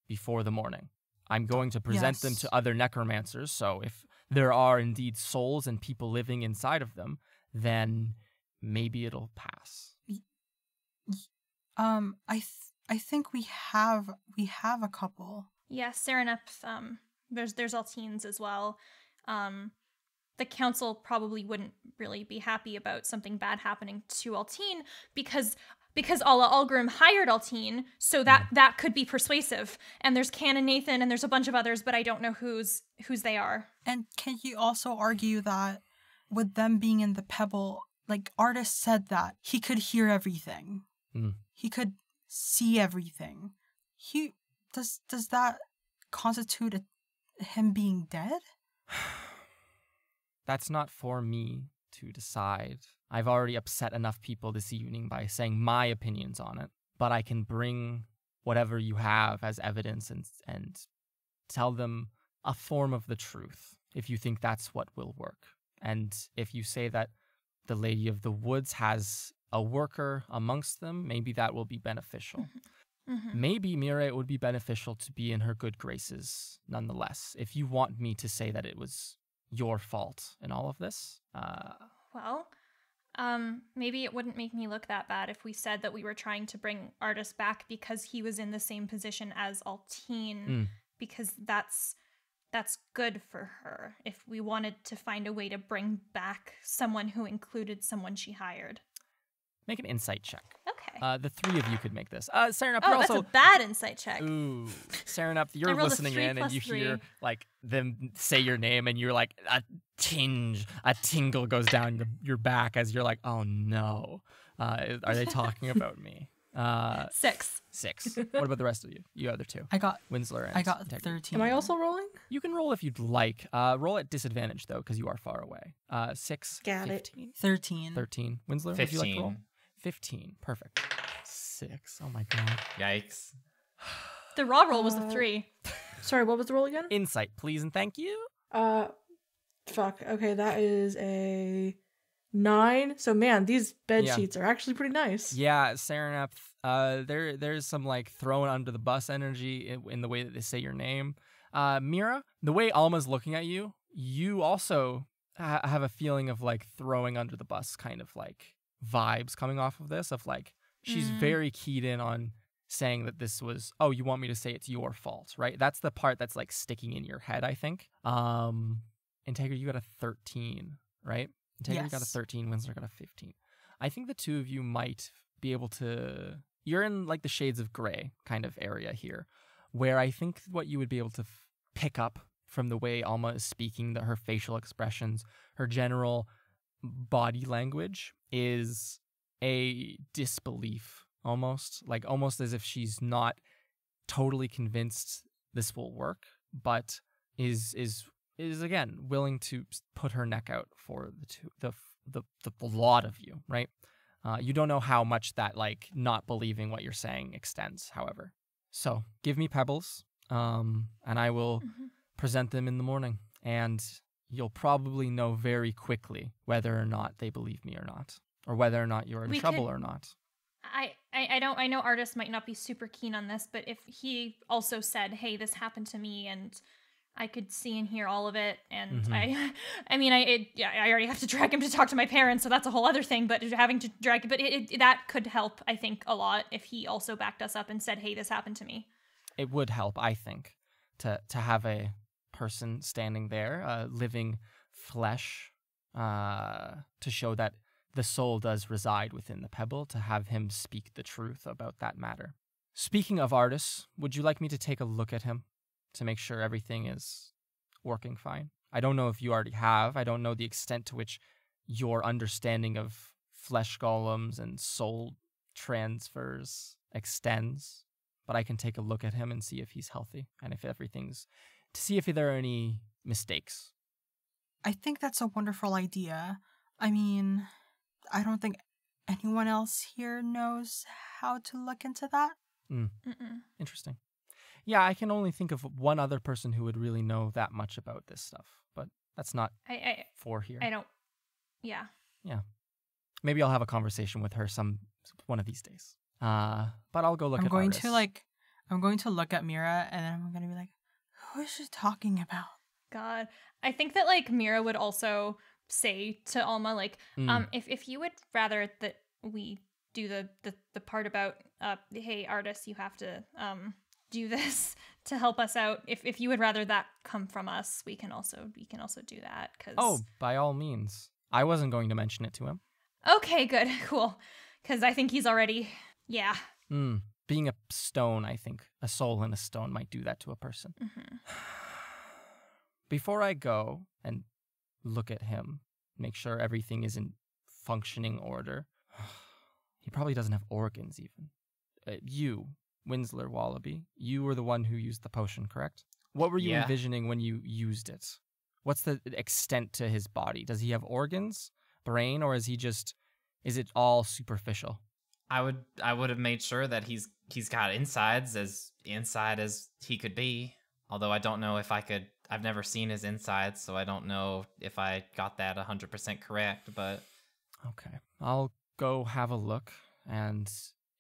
before the morning? I'm going to present them Yes. to other necromancers, so if there are indeed souls and people living inside of them, then maybe it'll pass. I think we have a couple. Yeah, Serenep, there's Alteens as well. The council probably wouldn't really be happy about something bad happening to Alteen because Alla Algrim hired Alteen, so that could be persuasive. And there's Canon Nathan and there's a bunch of others, but I don't know whose they are. And can you also argue that with them being in the Pebble, like Artist said that he could hear everything. He could see everything. Does that constitute him being dead? That's not for me to decide. I've already upset enough people this evening by saying my opinions on it, but I can bring whatever you have as evidence and tell them a form of the truth if you think that's what will work. And if you say that the Lady of the Woods has a worker amongst them, maybe that will be beneficial. Maybe, Mira, it would be beneficial to be in her good graces nonetheless. If you want me to say that it was your fault in all of this, Well, maybe it wouldn't make me look that bad if we said that we were trying to bring Artist back because he was in the same position as Alteen, because that's good for her if we wanted to find a way to bring back someone who included someone she hired. make an insight check. Okay. The three of you could make this. Serenap, you're that's also... a bad insight check. Ooh, Serenap, I you're rolled a listening 3 in and plus you 3. hear like them say your name and you're like a tingle goes down your back as you're like, oh no, are they talking about me? 6. 6. What about the rest of you? You other two. I got Winsler and I got Integrity. 13. Am I also rolling? You can roll if you'd like. Roll at disadvantage though, because you are far away. 6. Got it. 15, 13. 13. Winsler, would you like to roll? 15. 15. Perfect. 6. Oh my god. Yikes. The raw roll was a 3. Sorry, what was the roll again? Insight, please, and thank you. Fuck. Okay, that is a 9. So man, these bed Yeah. sheets are actually pretty nice. Yeah, Serenap, there's some like thrown under the bus energy in the way that they say your name. Mira, the way Alma's looking at you, you also have a feeling of like throwing under the bus kind of like vibes coming off of this, of like she's very keyed in on saying that this was, oh, you want me to say it's your fault, right? That's the part that's like sticking in your head, I think. Integrity, you got a 13, right? Integrity got a Yes. 13, Winsler got a 15. I think the two of you might be able to, you're in like the shades of gray kind of area here, where I think what you would be able to pick up from the way Alma is speaking, her facial expressions, her general body language is a disbelief almost as if she's not totally convinced this will work, but is again willing to put her neck out for the lot of you, right? You don't know how much that like not believing what you're saying extends, however. So give me pebbles, and I will present them in the morning, and you'll probably know very quickly whether or not they believe me or not, or whether or not you're in trouble or not. I know Artist might not be super keen on this, but if he also said, hey, this happened to me and I could see and hear all of it, and Mhm. I already have to drag him to talk to my parents, so that's a whole other thing. But having to drag, but that could help, I think, a lot if he also backed us up and said, "Hey, this happened to me." It would help, I think, to have a person standing there, living flesh, to show that the soul does reside within the pebble, to have him speak the truth about that matter. Speaking of Artis, would you like me to take a look at him to make sure everything is working fine? I don't know if you already have. I don't know the extent to which your understanding of flesh golems and soul transfers extends, but I can take a look at him and see if he's healthy and if everything's, to see if there are any mistakes. I think that's a wonderful idea. I mean, I don't think anyone else here knows how to look into that. Interesting. Yeah, I can only think of one other person who would really know that much about this stuff, but that's not for here. I don't. Yeah. Yeah. Maybe I'll have a conversation with her one of these days. But I'll go look at Artis. I'm going to look at Mira, and then I'm going to be like, who is she talking about? God, I think that like Mira would also say to Alma, like, if you would rather that we do the part about hey, Artis, you have to do this to help us out. If you would rather that come from us, we can also do that. Oh, by all means. I wasn't going to mention it to him. Okay, good, cool. Because I think he's already, yeah. Being a stone, I think a soul in a stone might do that to a person. Before I go and look at him, make sure everything is in functioning order. He probably doesn't have organs even. You, Winsler Wallaby, you were the one who used the potion, correct? What were you envisioning when you used it? What's the extent to his body? Does he have organs, brain, or is it all superficial? I would have made sure that he's got insides as inside as he could be. Although I don't know if I could. I've never seen his insides, so I don't know if I got that 100% correct. But okay, I'll go have a look, and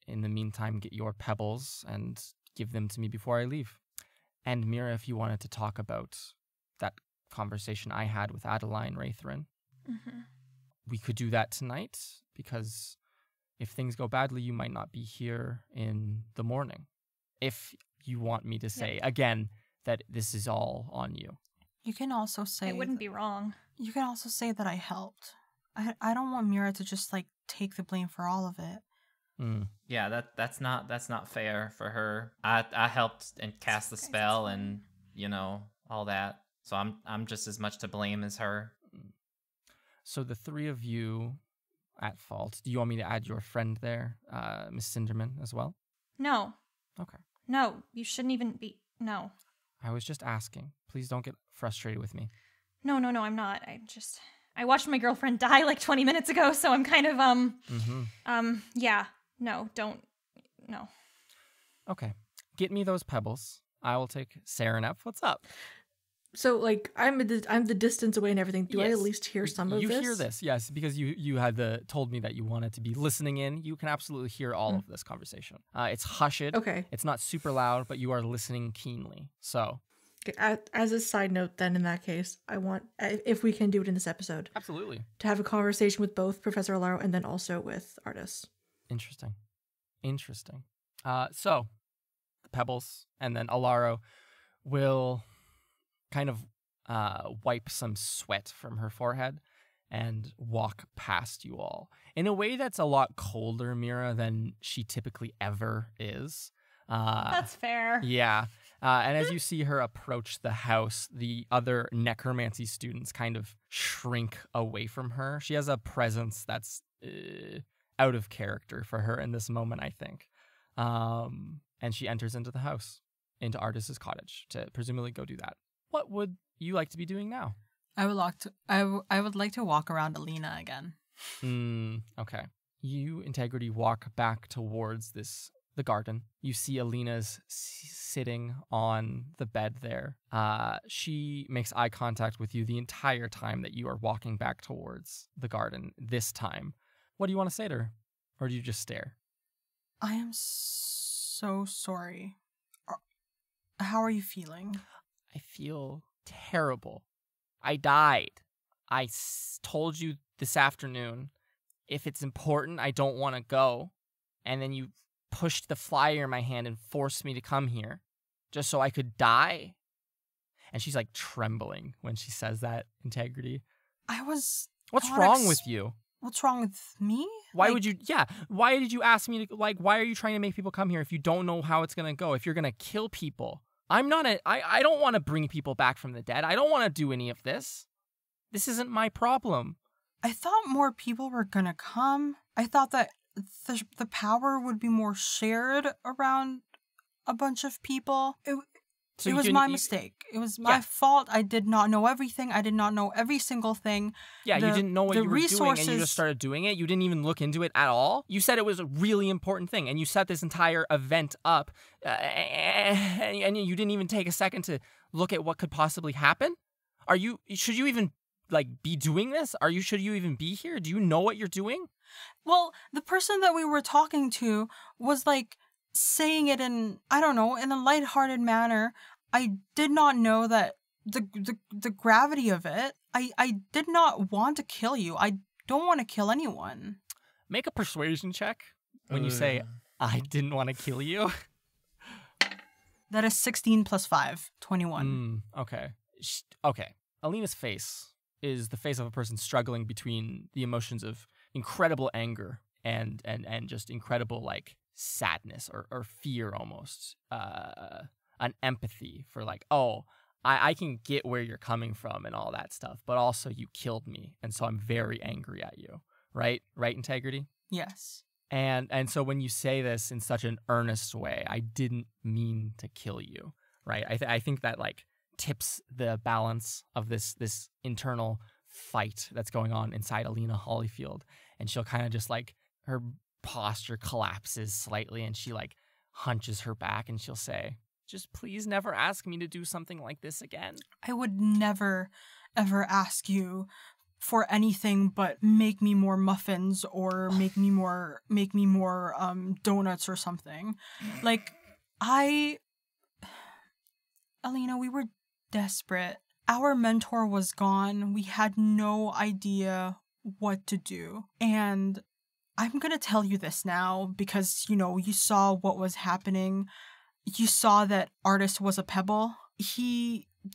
in the meantime, get your pebbles and give them to me before I leave. And Mira, if you wanted to talk about that conversation I had with Adeline Raithrin, we could do that tonight, because if things go badly, you might not be here in the morning. If you want me to say, again, that this is all on you. You can also say... It wouldn't be wrong. You can also say that I helped. I don't want Mira to just, like, take the blame for all of it. Yeah, that's not fair for her. I helped and cast the spell and, all that. So I'm just as much to blame as her. So the three of you at fault. Do you want me to add your friend there, Miss Cinderman, as well? No. Okay. No, you shouldn't even be. No. I was just asking. Please don't get frustrated with me. No, I'm not. I watched my girlfriend die like 20 minutes ago, so I'm kind of, yeah. No, don't. No. Okay. Get me those pebbles. I will take Serenep. What's up? So, like, I'm the distance away and everything. Do I at least hear some of this? You hear this, yes, because you had told me that you wanted to be listening in. You can absolutely hear all of this conversation. It's hushed. Okay. It's not super loud, but you are listening keenly. So, as a side note, then in that case, I want, if we can do it in this episode, absolutely, to have a conversation with both Professor Alaro and then also with Artis. Interesting. So, the pebbles and then Alaro will kind of wipe some sweat from her forehead and walk past you all in a way that's a lot colder, Mira, than she typically ever is. That's fair. Yeah. And as you see her approach the house, the other necromancy students kind of shrink away from her. She has a presence that's out of character for her in this moment, I think. And she enters into the house, into Artis's cottage, to presumably go do that. What would you like to be doing now? I would like to walk around Alina again. Okay. You, Integrity, walk back towards the garden. You see Alina's sitting on the bed there. She makes eye contact with you the entire time that you are walking back towards the garden this time. What do you want to say to her? Or do you just stare? I am so sorry. How are you feeling? I feel terrible. I died. I told you this afternoon, if it's important, I don't want to go. And then you pushed the flyer in my hand and forced me to come here just so I could die. And she's like trembling when she says that, Integrity. What's wrong with you? What's wrong with me? Why would you, why did you ask me to, why are you trying to make people come here if you don't know how it's going to go, if you're going to kill people? I don't want to bring people back from the dead. I don't want to do any of this. This isn't my problem. I thought more people were going to come. I thought that the power would be more shared around a bunch of people. It was my mistake. It was my fault. I did not know everything. I did not know every single thing. Yeah, you didn't know what you were doing and you just started doing it. You didn't even look into it at all. You said it was a really important thing and you set this entire event up and you didn't even take a second to look at what could possibly happen. Should you even be doing this? Should you even be here? Do you know what you're doing? Well, the person that we were talking to was saying it in, I don't know, in a lighthearted manner. I did not know that the gravity of it. I did not want to kill you. I don't want to kill anyone. Make a persuasion check when you say, I didn't want to kill you. That is 16 plus 5, 21. Okay. Okay. Alina's face is the face of a person struggling between the emotions of incredible anger and just incredible sadness or fear almost, an empathy for I can get where you're coming from and all that stuff, but also you killed me and so I'm very angry at you, right Integrity? Yes. And so when you say this in such an earnest way, I didn't mean to kill you, right? I think that tips the balance of this internal fight that's going on inside Alina Hollyfield, and she'll kind of just her posture collapses slightly and she hunches her back and she'll say, just please never ask me to do something like this again. I would never ever ask you for anything but make me more muffins or make me more donuts or something. Alina, we were desperate. Our mentor was gone. We had no idea what to do. And I'm gonna tell you this now because, you saw what was happening. You saw that Artist was a pebble.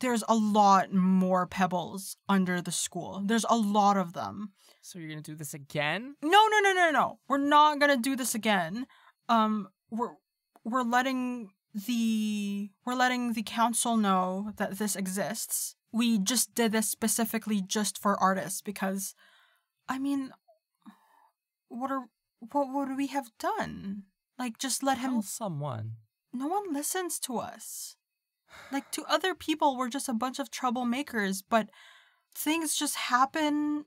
There's a lot more pebbles under the school. There's a lot of them. So you're gonna do this again? No. We're not gonna do this again. We're letting the council know that this exists. We just did this specifically just for Artists because, what would we have done? Just let him... Tell someone. No one listens to us. To other people, we're just a bunch of troublemakers, but things just happen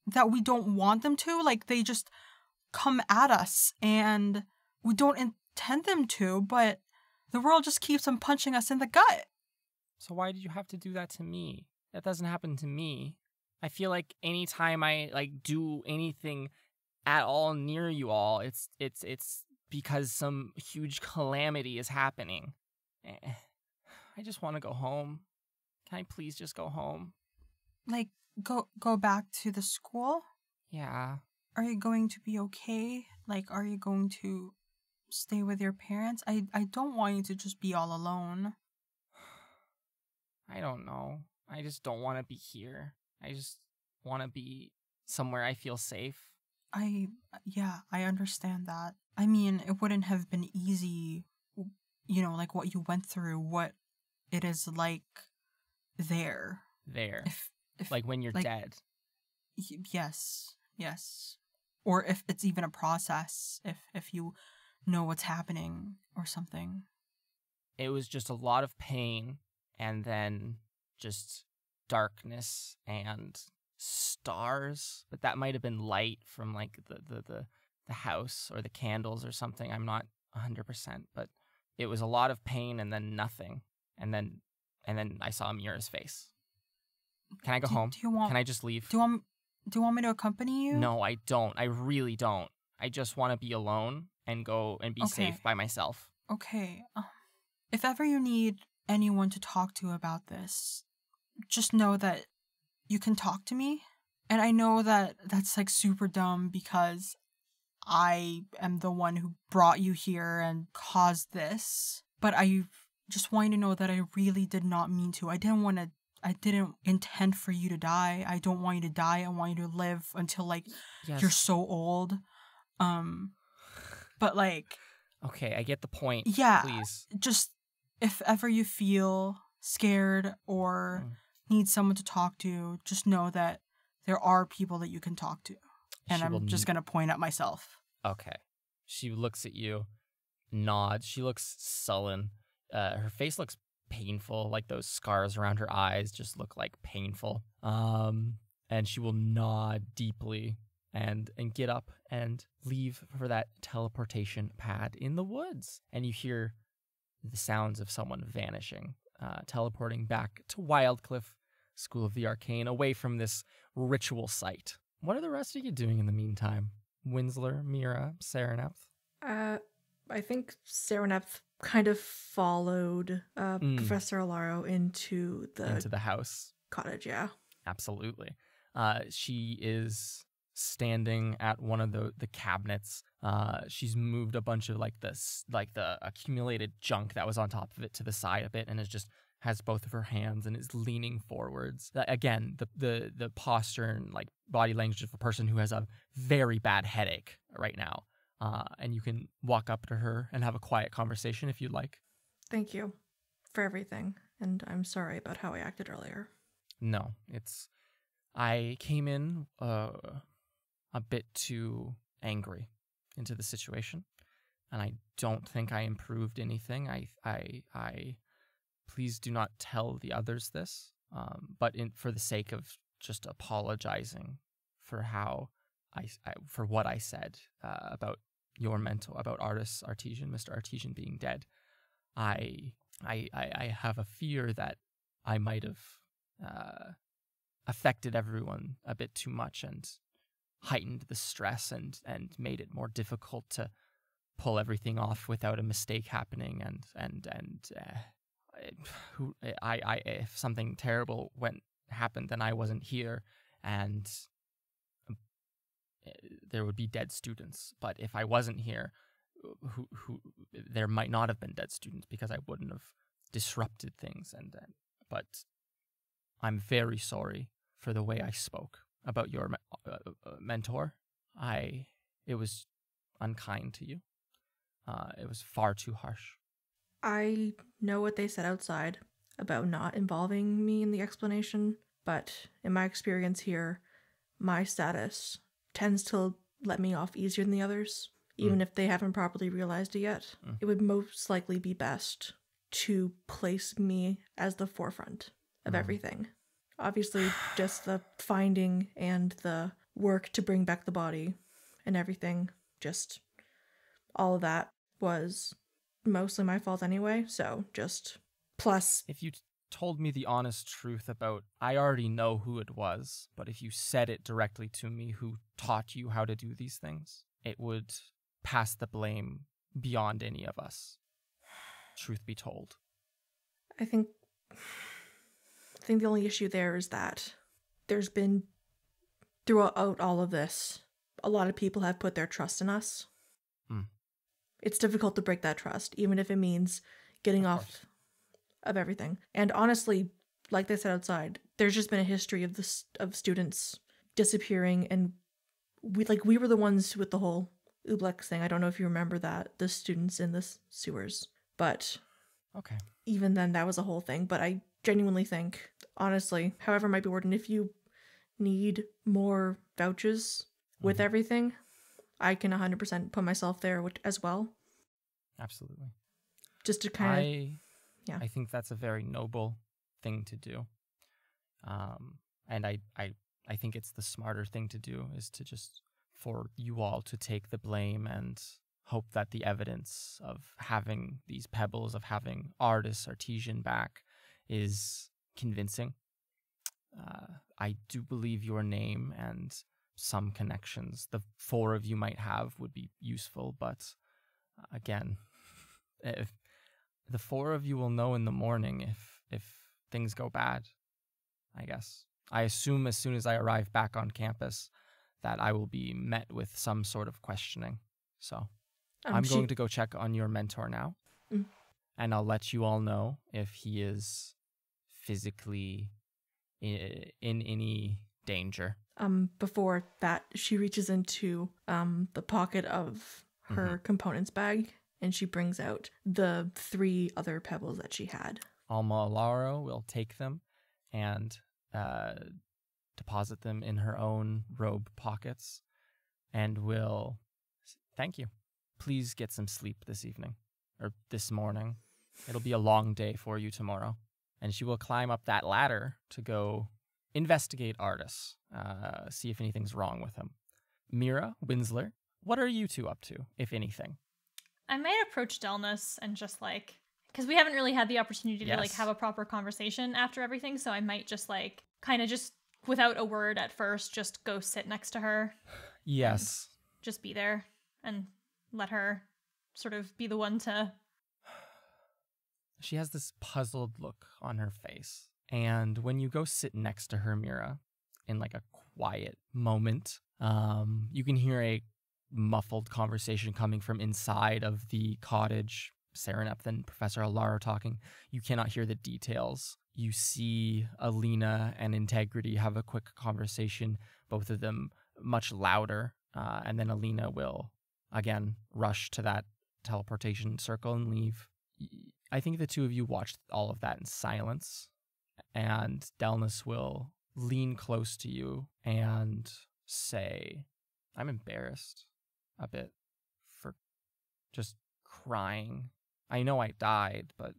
that we don't want them to. They just come at us, and we don't intend them to, but the world just keeps on punching us in the gut. So why did you have to do that to me? That doesn't happen to me. I feel like anytime I do anything at all near you all, it's because some huge calamity is happening. I just want to go home. Can I please just go home? Go back to the school? Yeah. Are you going to be okay? Are you going to stay with your parents? I don't want you to just be all alone. I don't know. I just don't want to be here. I just want to be somewhere I feel safe. I understand that. It wouldn't have been easy, what you went through, what it is there. There. If when you're dead. Yes. Or if it's even a process, if you know what's happening or something. It was just a lot of pain and then just darkness and stars, but that might have been light from the house or the candles or something. I'm not 100%, but it was a lot of pain and then nothing, and then I saw Mira's face. Can I go home? Can I just leave? Do you want me to accompany you? No, I don't. I really don't. I just want to be alone and go and be safe by myself. Okay. If ever you need anyone to talk to about this, just know that you can talk to me. And I know that that's like super dumb because I am the one who brought you here and caused this. But I just want you to know that I really did not mean to. I didn't intend for you to die. I don't want you to die. I want you to live until like Yes. you're so old. But like, Okay, I get the point. yeah, Please. just if ever you feel scared or need someone to talk to, just know that there are people that you can talk to. And I'm just going to point at myself. Okay. She looks at you, nods. She looks sullen. Her face looks painful, like those scars around her eyes just look like painful. And she will nod deeply and get up and leave for that teleportation pad in the woods. And you hear the sounds of someone vanishing, teleporting back to Wildcliff School of the Arcane, away from this ritual site. What are the rest of you doing in the meantime? Winsler, Mira, Saraneth? I think Saraneth kind of followed Professor Alaro into the house. Cottage, yeah. Absolutely. She is standing at one of the cabinets. She's moved a bunch of the accumulated junk that was on top of it to the side a bit, and has both of her hands and is leaning forwards. Again, the posture and like body language of a person who has a very bad headache right now. And you can walk up to her and have a quiet conversation if you'd like. Thank you for everything, and I'm sorry about how I acted earlier. No, I came in a bit too angry into the situation, and I don't think I improved anything. I please do not tell the others this, but for the sake of just apologizing for how for what I said about your mental, about Mr. Artesian being dead. I have a fear that I might have affected everyone a bit too much and heightened the stress and made it more difficult to pull everything off without a mistake happening if something terrible happened, then I wasn't here, and there would be dead students. But if I wasn't here, there might not have been dead students because I wouldn't have disrupted things. But I'm very sorry for the way I spoke about your mentor. It was unkind to you. It was far too harsh. I know what they said outside about not involving me in the explanation, but in my experience here, my status tends to let me off easier than the others, even if they haven't properly realized it yet. It would most likely be best to place me as the forefront of everything. Obviously, just the finding and the work to bring back the body and everything, just all of that was mostly my fault anyway, so just plus. If you told me the honest truth about, I already know who it was, but if you said it directly to me, who taught you how to do these things, it would pass the blame beyond any of us. Truth be told. I think the only issue there is that there's been, throughout all of this, a lot of people have put their trust in us. It's difficult to break that trust, even if it means getting off of everything. And honestly, like they said outside, there's just been a history of students disappearing, and we were the ones with the whole Ublex thing. I don't know if you remember that, the students in the sewers, but okay. Even then, that was a whole thing. But I genuinely think, honestly, however it might be worded, if you need more vouchers with everything, I can 100% put myself there as well. Absolutely. Just to kind of, I think that's a very noble thing to do. And I think it's the smarter thing to do, is to just, for you all to take the blame and hope that the evidence of having these pebbles, of having Artesian back, is convincing. I do believe your name and some connections the four of you might have would be useful, but again, The four of you will know in the morning if things go bad, I guess. I assume as soon as I arrive back on campus that I will be met with some sort of questioning. So I'm going to go check on your mentor now, and I'll let you all know if he is physically in any danger. Before that, she reaches into the pocket of her components bag, and she brings out the 3 other pebbles that she had. Alma Alaro will take them and deposit them in her own robe pockets and will thank you. Please get some sleep this evening or this morning. It'll be a long day for you tomorrow. And she will climb up that ladder to go investigate Artis, see if anything's wrong with him. Mira, Winsler, what are you two up to, if anything? I might approach Delnus and just like, because we haven't really had the opportunity to like have a proper conversation after everything, so I might just like kind of just without a word at first just go sit next to her. Yes. Just be there and let her sort of be the one to... She has this puzzled look on her face. And when you go sit next to her, Mira, in like a quiet moment, you can hear a muffled conversation coming from inside of the cottage. Serenep and Professor Alaro talking. You cannot hear the details. You see Alina and Integrity have a quick conversation, both of them much louder. And then Alina will, again, rush to that teleportation circle and leave. I think the two of you watched all of that in silence. And Delnus will lean close to you and say, I'm embarrassed a bit for just crying. I know I died, but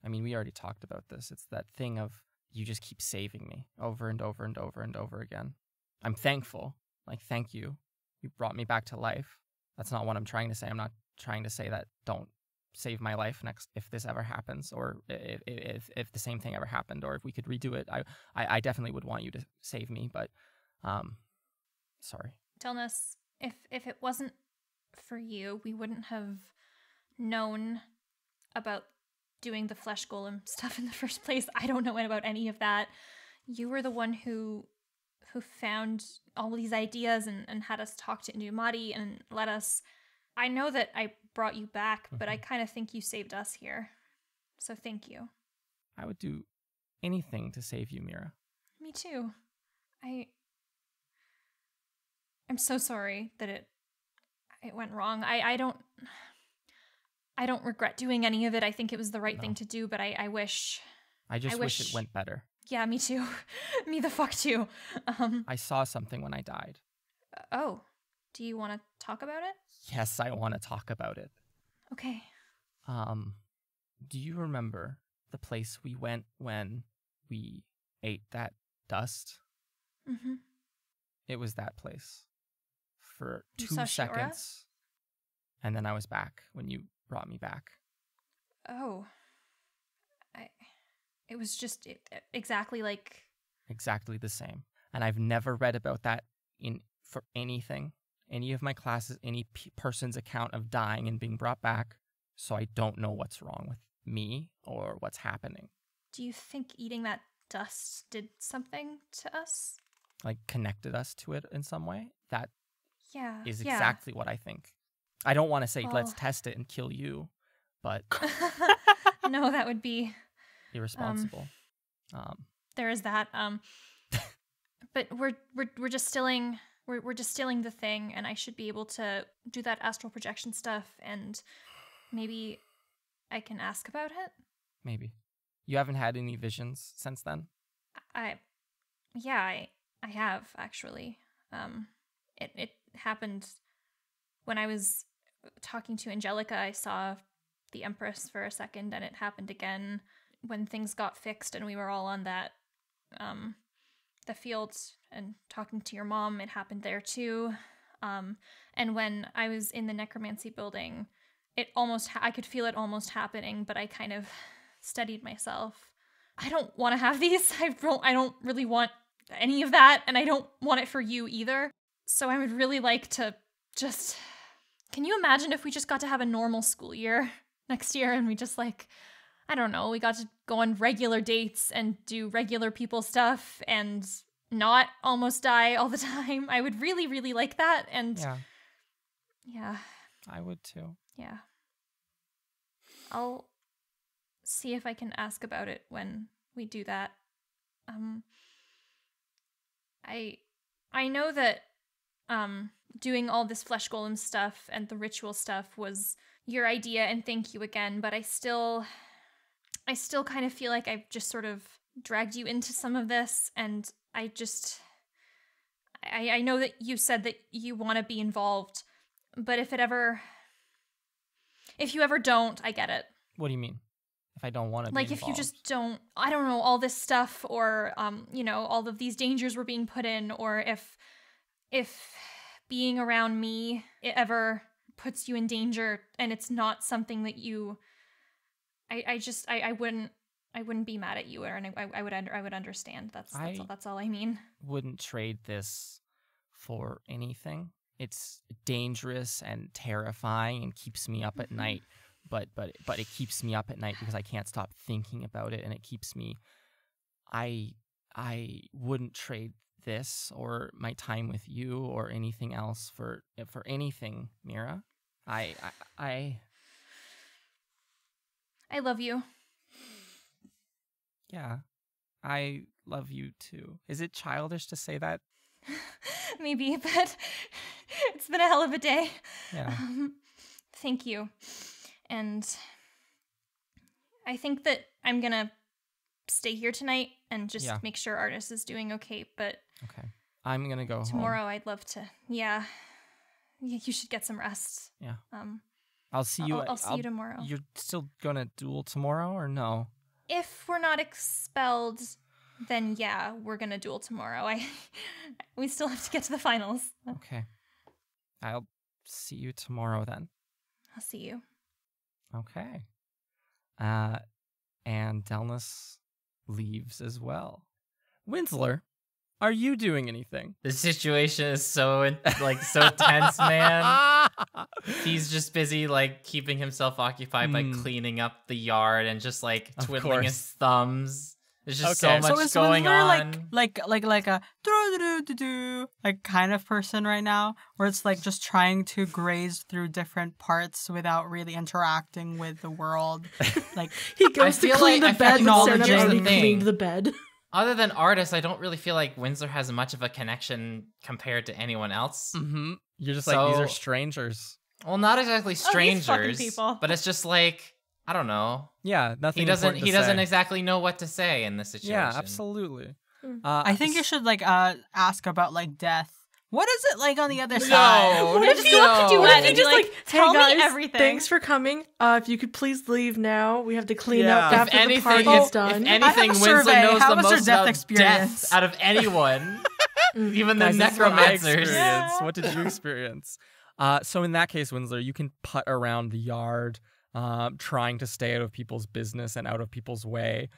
we already talked about this. It's that thing of you just keep saving me over and over and over and over again. I'm thankful. Like, thank you. You brought me back to life. That's not what I'm trying to say. I'm not trying to say that don't save my life next if this ever happens, or if the same thing ever happened, or if we could redo it. I definitely would want you to save me, but sorry. Delnus, if it wasn't for you, we wouldn't have known about doing the flesh golem stuff in the first place. I don't know about any of that. You were the one who found all these ideas and had us talk to Inumati and let us... I know that I brought you back, but I kind of think you saved us here. So thank you. I would do anything to save you, Mira. Me too. I'm so sorry that it went wrong. I don't regret doing any of it. I think it was the right thing to do, but I wish... I wish it went better. Yeah, me too. Me the fuck too. I saw something when I died. Oh, do you want to talk about it? Yes, I want to talk about it. Okay. Do you remember the place we went when we ate that dust? Mm-hmm. It was that place. For You 2 saw Shiora? seconds. And then I was back when you brought me back. Oh. It was just exactly like... Exactly the same. And I've never read about that for anything. Any of my classes, any person's account of dying and being brought back. So I don't know what's wrong with me or what's happening. Do you think eating that dust did something to us? Like connected us to it in some way? That is Yeah. exactly what I think. I don't want to say, Well... let's test it and kill you, but... No, that would be... irresponsible. There is that. But we're distilling... We're distilling the thing, and I should be able to do that astral projection stuff, and maybe I can ask about it? Maybe. You haven't had any visions since then? I have, actually. It happened when I was talking to Angelica. I saw the Empress for a second, and it happened again when things got fixed and we were all on that, the fields and talking to your mom. It happened there too. And when I was in the necromancy building, I could feel it almost happening, but I kind of steadied myself. I don't want to have these. I don't really want any of that, and I don't want it for you either. So I would really like to just Can you imagine if we just got to have a normal school year next year and we just like, I don't know, we got to go on regular dates and do regular people stuff and not almost die all the time? I would really, really like that. And yeah. I would too. Yeah. I'll see if I can ask about it when we do that. I know that doing all this flesh golem stuff and the ritual stuff was your idea, and thank you again, but I still kind of feel like I've just sort of dragged you into some of this, and I know that you said that you want to be involved, but if you ever don't, I get it. What do you mean? If I don't want to be like involved? If you just don't, I don't know, all this stuff, or all of these dangers were being put in, or if being around me it ever puts you in danger and it's not something that you, I wouldn't be mad at you, or I would understand. That's all I mean. Wouldn't trade this for anything. It's dangerous and terrifying and keeps me up at night. But it keeps me up at night because I can't stop thinking about it, and it keeps me. I wouldn't trade this or my time with you or anything else for anything, Mira. I love you. Yeah, I love you too. Is it childish to say that? Maybe, but it's been a hell of a day. Yeah. Thank you. And I think that I'm going to stay here tonight and just make sure Artis is doing okay. But okay, I'm going to go tomorrow home. I'd love to. Yeah. You should get some rest. Yeah. I'll see you. I'll see you tomorrow. You're still going to duel tomorrow or no? If we're not expelled, then yeah, we're going to duel tomorrow. We still have to get to the finals. Okay. I'll see you tomorrow then. I'll see you. Okay. And Delnus leaves as well. Winsler, are you doing anything? The situation is so tense, man. He's just busy keeping himself occupied by cleaning up the yard and just twiddling his thumbs. There's just so much going on. Like a do kind of person right now, where it's just trying to graze through different parts without really interacting with the world. He goes to clean the bed, but Sarah already cleaned the bed. Other than Artis, I don't really feel like Winsler has much of a connection compared to anyone else. Mm-hmm. You're just these are strangers. Well, not exactly strangers, fucking people. But it's just I don't know. Yeah, nothing. He doesn't exactly know what to say in this situation. Yeah, absolutely. I think you should ask about death. What is it on the other side? What if you have to do that? And just tell hey guys, me everything. Thanks for coming. If you could please leave now. We have to clean up after the party's done. If anything, Winsler knows the most death about experience death out of anyone. Even the Guys, this is what I necromancers. experienced. What did you experience? So in that case, Winsler, you can putt around the yard, trying to stay out of people's business and out of people's way.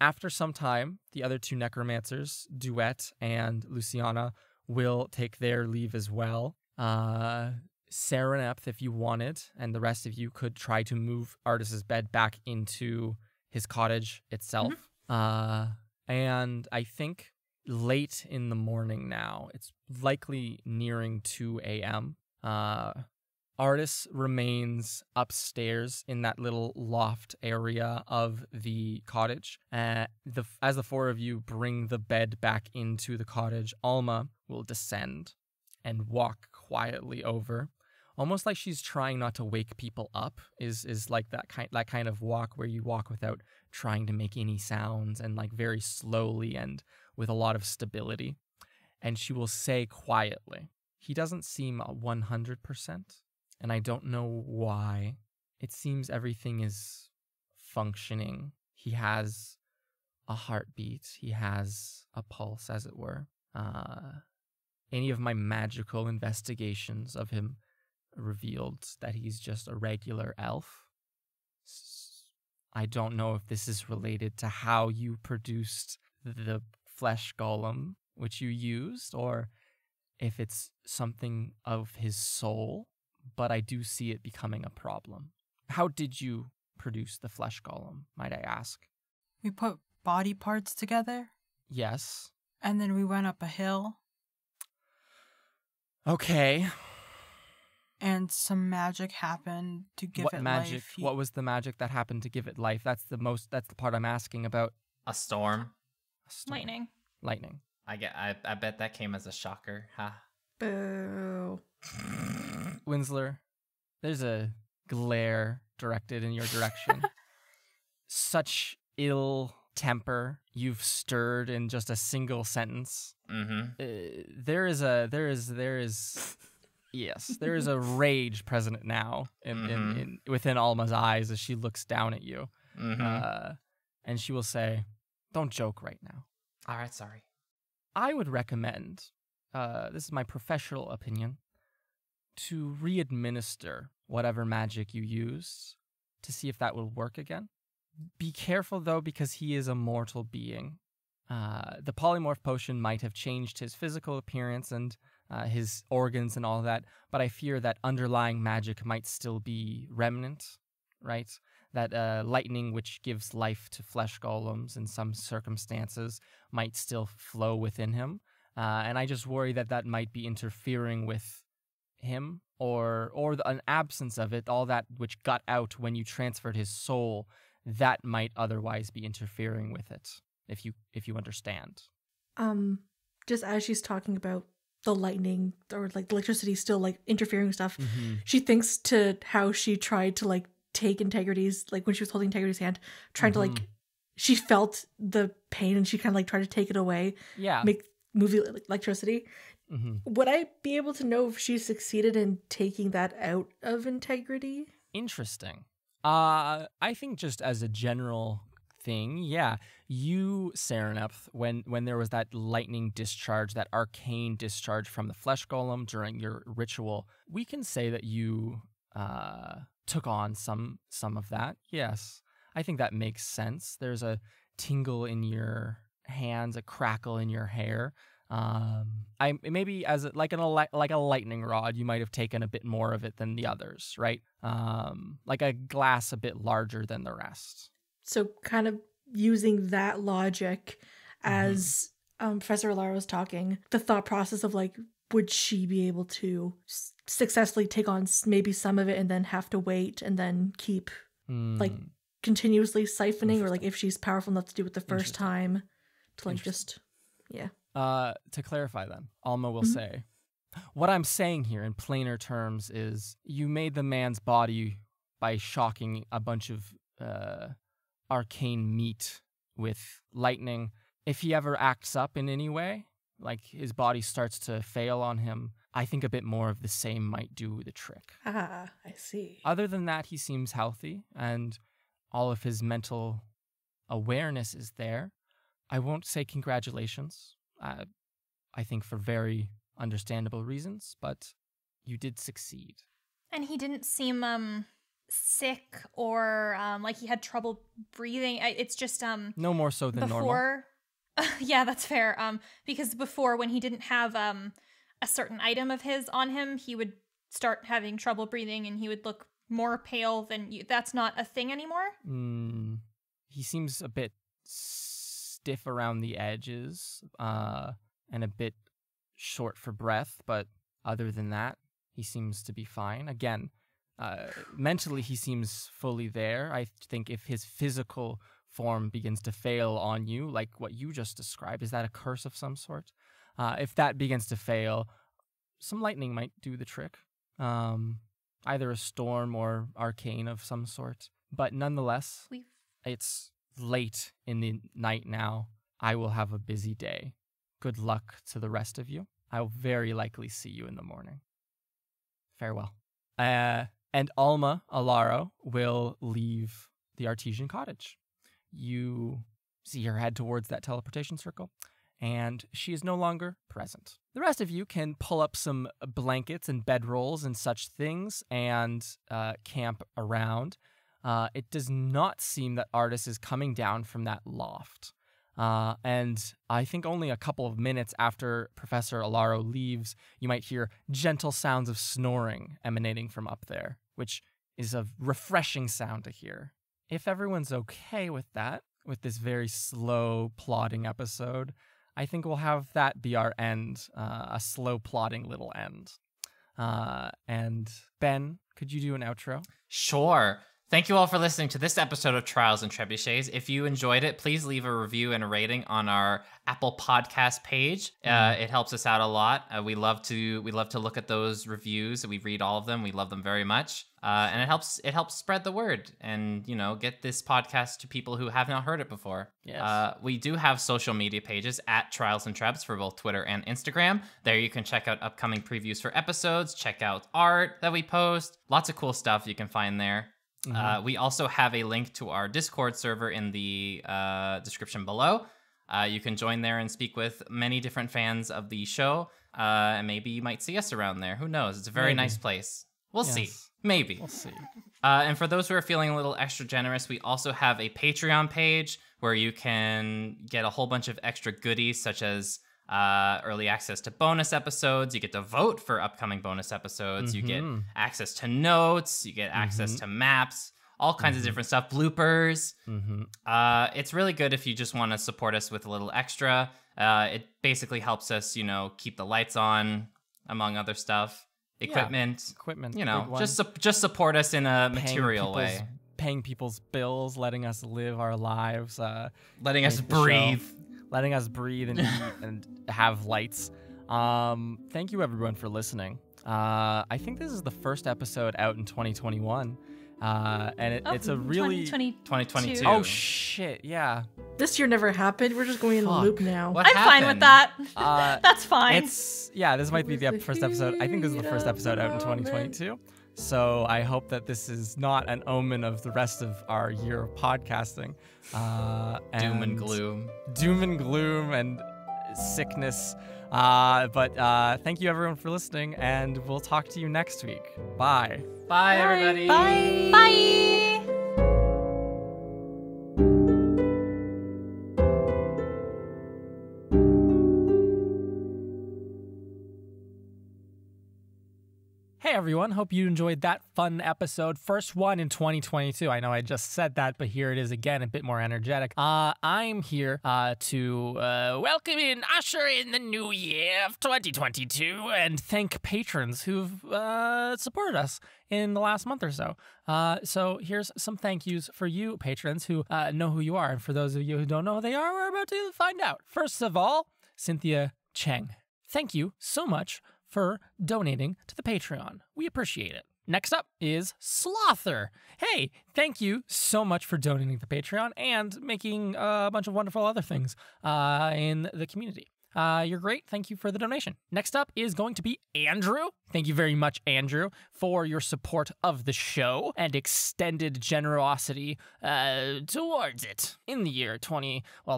After some time, the other two necromancers, Duet and Luciana, will take their leave as well. Serenepth, if you wanted, and the rest of you could try to move Artis's bed back into his cottage itself. And I think late in the morning now, it's likely nearing 2 a.m., Artis remains upstairs in that little loft area of the cottage. As the four of you bring the bed back into the cottage, Alma will descend and walk quietly over, almost like she's trying not to wake people up. Is like that kind of walk where you walk without trying to make any sounds, and very slowly and with a lot of stability. And she will say quietly, "He doesn't seem 100%. And I don't know why. It seems everything is functioning. He has a heartbeat. He has a pulse, as it were. Any of my magical investigations of him revealed that he's just a regular elf. I don't know if this is related to how you produced the flesh golem, which you used, or if it's something of his soul, but I do see it becoming a problem. How did you produce the flesh golem, might I ask? We put body parts together, Yes. and then we went up a hill, Okay. and some magic happened to give What it magic? life. What was the magic that happened to give it life? That's the part I'm asking about. A storm. A storm. Lightning. I bet that came as a shocker. Ha. Boo. Winsler, there's a glare directed in your direction. Such ill temper you've stirred in just a single sentence. Mm-hmm. There is a rage present now in within Alma's eyes as she looks down at you. Mm-hmm. And she will say, "Don't joke right now. All right, sorry. I would recommend, this is my professional opinion, to re-administer whatever magic you used to see if that will work again. Be careful, though, because he is a mortal being. The polymorph potion might have changed his physical appearance and his organs and all that, but I fear that underlying magic might still be remnant, right? That lightning, which gives life to flesh golems in some circumstances, might still flow within him. And I just worry that that might be interfering with him or an absence of it, all that which got out when you transferred his soul, that might otherwise be interfering with it, if you understand. Just as she's talking about the lightning or like the electricity still like interfering with stuff, Mm-hmm. she thinks to how she tried to like take Integrity's, like when she was holding Integrity's hand, trying to like, she felt the pain and she kind of like tried to take it away, Yeah. move electricity. Mm-hmm. Would I be able to know if she succeeded in taking that out of Integrity? Interesting. I think just as a general thing, yeah, you, Sereneph, when there was that lightning discharge, that arcane discharge from the flesh golem during your ritual, we can say that you took on some of that. Yes, I think that makes sense. There's a tingle in your hands, a crackle in your hair. I maybe as like a lightning rod, you might have taken a bit more of it than the others, right? Like a glass a bit larger than the rest. So kind of using that logic as Professor Alara was talking, the thought process of like, would she be able to successfully take on maybe some of it and then have to wait and then keep like continuously siphoning, or like if she's powerful enough to do it the first time to like just, yeah. To clarify then, Alma will say, what I'm saying here in plainer terms is you made the man's body by shocking a bunch of arcane meat with lightning. If he ever acts up in any way, like his body starts to fail on him, I think a bit more of the same might do the trick. Ah, I see. Other than that, he seems healthy and all of his mental awareness is there. I won't say congratulations. I think for very understandable reasons, but you did succeed. And he didn't seem sick or like he had trouble breathing. It's just No more so than normal. before. Yeah, that's fair. Because before, when he didn't have a certain item of his on him, he would start having trouble breathing and he would look more pale than you. That's not a thing anymore. He seems a bit stiff around the edges, and a bit short for breath, but other than that, he seems to be fine. Again, mentally, he seems fully there. I think if his physical form begins to fail on you, like what you just described, is that a curse of some sort? If that begins to fail, some lightning might do the trick. Either a storm or arcane of some sort. But nonetheless, it's late in the night now. I will have a busy day. Good luck to the rest of you. I'll very likely see you in the morning. Farewell. And Alma Alaro will leave the artesian cottage. You see her head towards that teleportation circle, and she is no longer present. The rest of you can pull up some blankets and bedrolls and such things and camp around. It does not seem that Artis is coming down from that loft. And I think only a couple of minutes after Professor Alaro leaves, you might hear gentle sounds of snoring emanating from up there, which is a refreshing sound to hear. If everyone's okay with that, with this very slow, plodding episode, I think we'll have that be our end, a slow, plodding little end. And Ben, could you do an outro? Sure. Thank you all for listening to this episode of Trials and Trebuchets. If you enjoyed it, please leave a review and a rating on our Apple Podcast page. It helps us out a lot. We love to look at those reviews. We read all of them. We love them very much. And it helps spread the word and, get this podcast to people who have not heard it before. Yes. We do have social media pages at Trials and Trebs for both Twitter and Instagram. There you can check out upcoming previews for episodes, check out art that we post. Lots of cool stuff you can find there. We also have a link to our Discord server in the description below. You can join there and speak with many different fans of the show. And maybe you might see us around there. Who knows? It's a very nice place. We'll see. Maybe. We'll see. And for those who are feeling a little extra generous, we also have a Patreon page where you can get a whole bunch of extra goodies, such as early access to bonus episodes. You get to vote for upcoming bonus episodes. You get access to notes. You get access to maps, all kinds of different stuff, bloopers. It's really good if you just want to support us with a little extra. It basically helps us, keep the lights on, among other stuff. Equipment, just support us in a material way. Paying people's bills, letting us live our lives, letting us breathe. Letting us breathe and eat and have lights. Thank you, everyone, for listening. I think this is the first episode out in 2021. And it's a really... 2022. Oh, shit, yeah. This year never happened. We're just going in a loop now. What I'm fine with that. That's fine. This might be the first episode. I think this is the first episode out in 2022. So I hope that this is not an omen of the rest of our year of podcasting. Doom and gloom. Doom and gloom and sickness. But thank you, everyone, for listening, and we'll talk to you next week. Bye. Bye, everybody. Bye. Bye. Hey everyone, hope you enjoyed that fun episode. First one in 2022. I know I just said that, but here it is again, a bit more energetic. I'm here to welcome and usher in the new year of 2022 and thank patrons who've supported us in the last month or so. So here's some thank yous for you patrons who know who you are. And for those of you who don't know who they are, we're about to find out. First of all, Cynthia Cheng. Thank you so much for donating to the Patreon. We appreciate it. Next up is Slother. Hey, thank you so much for donating to the Patreon and making a bunch of wonderful other things in the community. You're great. Thank you for the donation. Next up is going to be Andrew. Thank you very much, Andrew, for your support of the show and extended generosity towards it in the year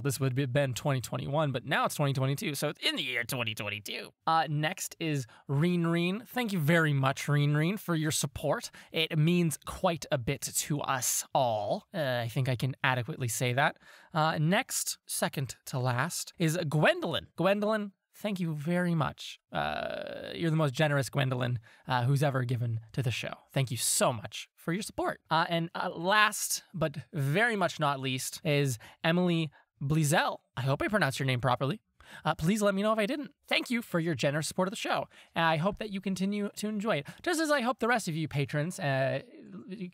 this would have been 2021, but now it's 2022, so it's in the year 2022. Next is Reen. Thank you very much, Reen, for your support. It means quite a bit to us all. I think I can adequately say that. Next, second to last, is Gwendolyn. Gwendolyn, thank you very much. You're the most generous Gwendolyn who's ever given to the show. Thank you so much for your support. And last, but very much not least, is Emily Blizel. I hope I pronounced your name properly. Please let me know if I didn't. Thank you for your generous support of the show. And I hope that you continue to enjoy it, just as I hope the rest of you patrons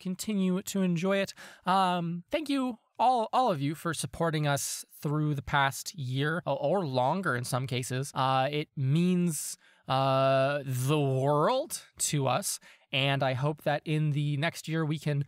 continue to enjoy it. Thank you, all of you, for supporting us through the past year, or longer in some cases. It means the world to us. And I hope that in the next year we can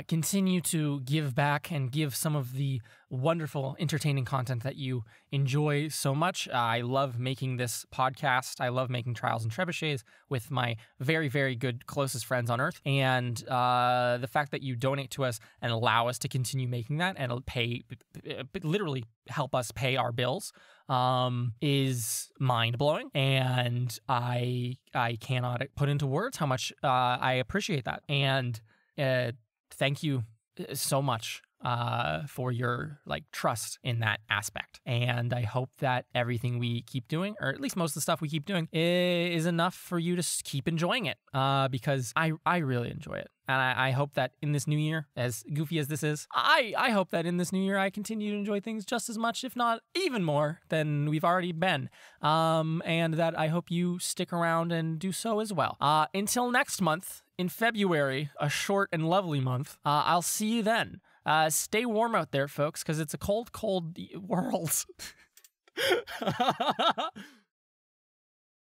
continue to give back and give some of the wonderful, entertaining content that you enjoy so much. I love making this podcast. I love making Trials and Trebuchets with my very, very good closest friends on Earth. And the fact that you donate to us and allow us to continue making that and literally help us pay our bills is mind-blowing, and I cannot put into words how much I appreciate that. And thank you so much for your trust in that aspect. And I hope that everything we keep doing, or at least most of the stuff we keep doing, is enough for you to keep enjoying it, because I really enjoy it. And I hope that in this new year, as goofy as this is, I hope that in this new year I continue to enjoy things just as much, if not even more, than we've already been. And that I hope you stick around and do so as well. Until next month, in February, a short and lovely month, I'll see you then. Stay warm out there, folks, because it's a cold, cold world.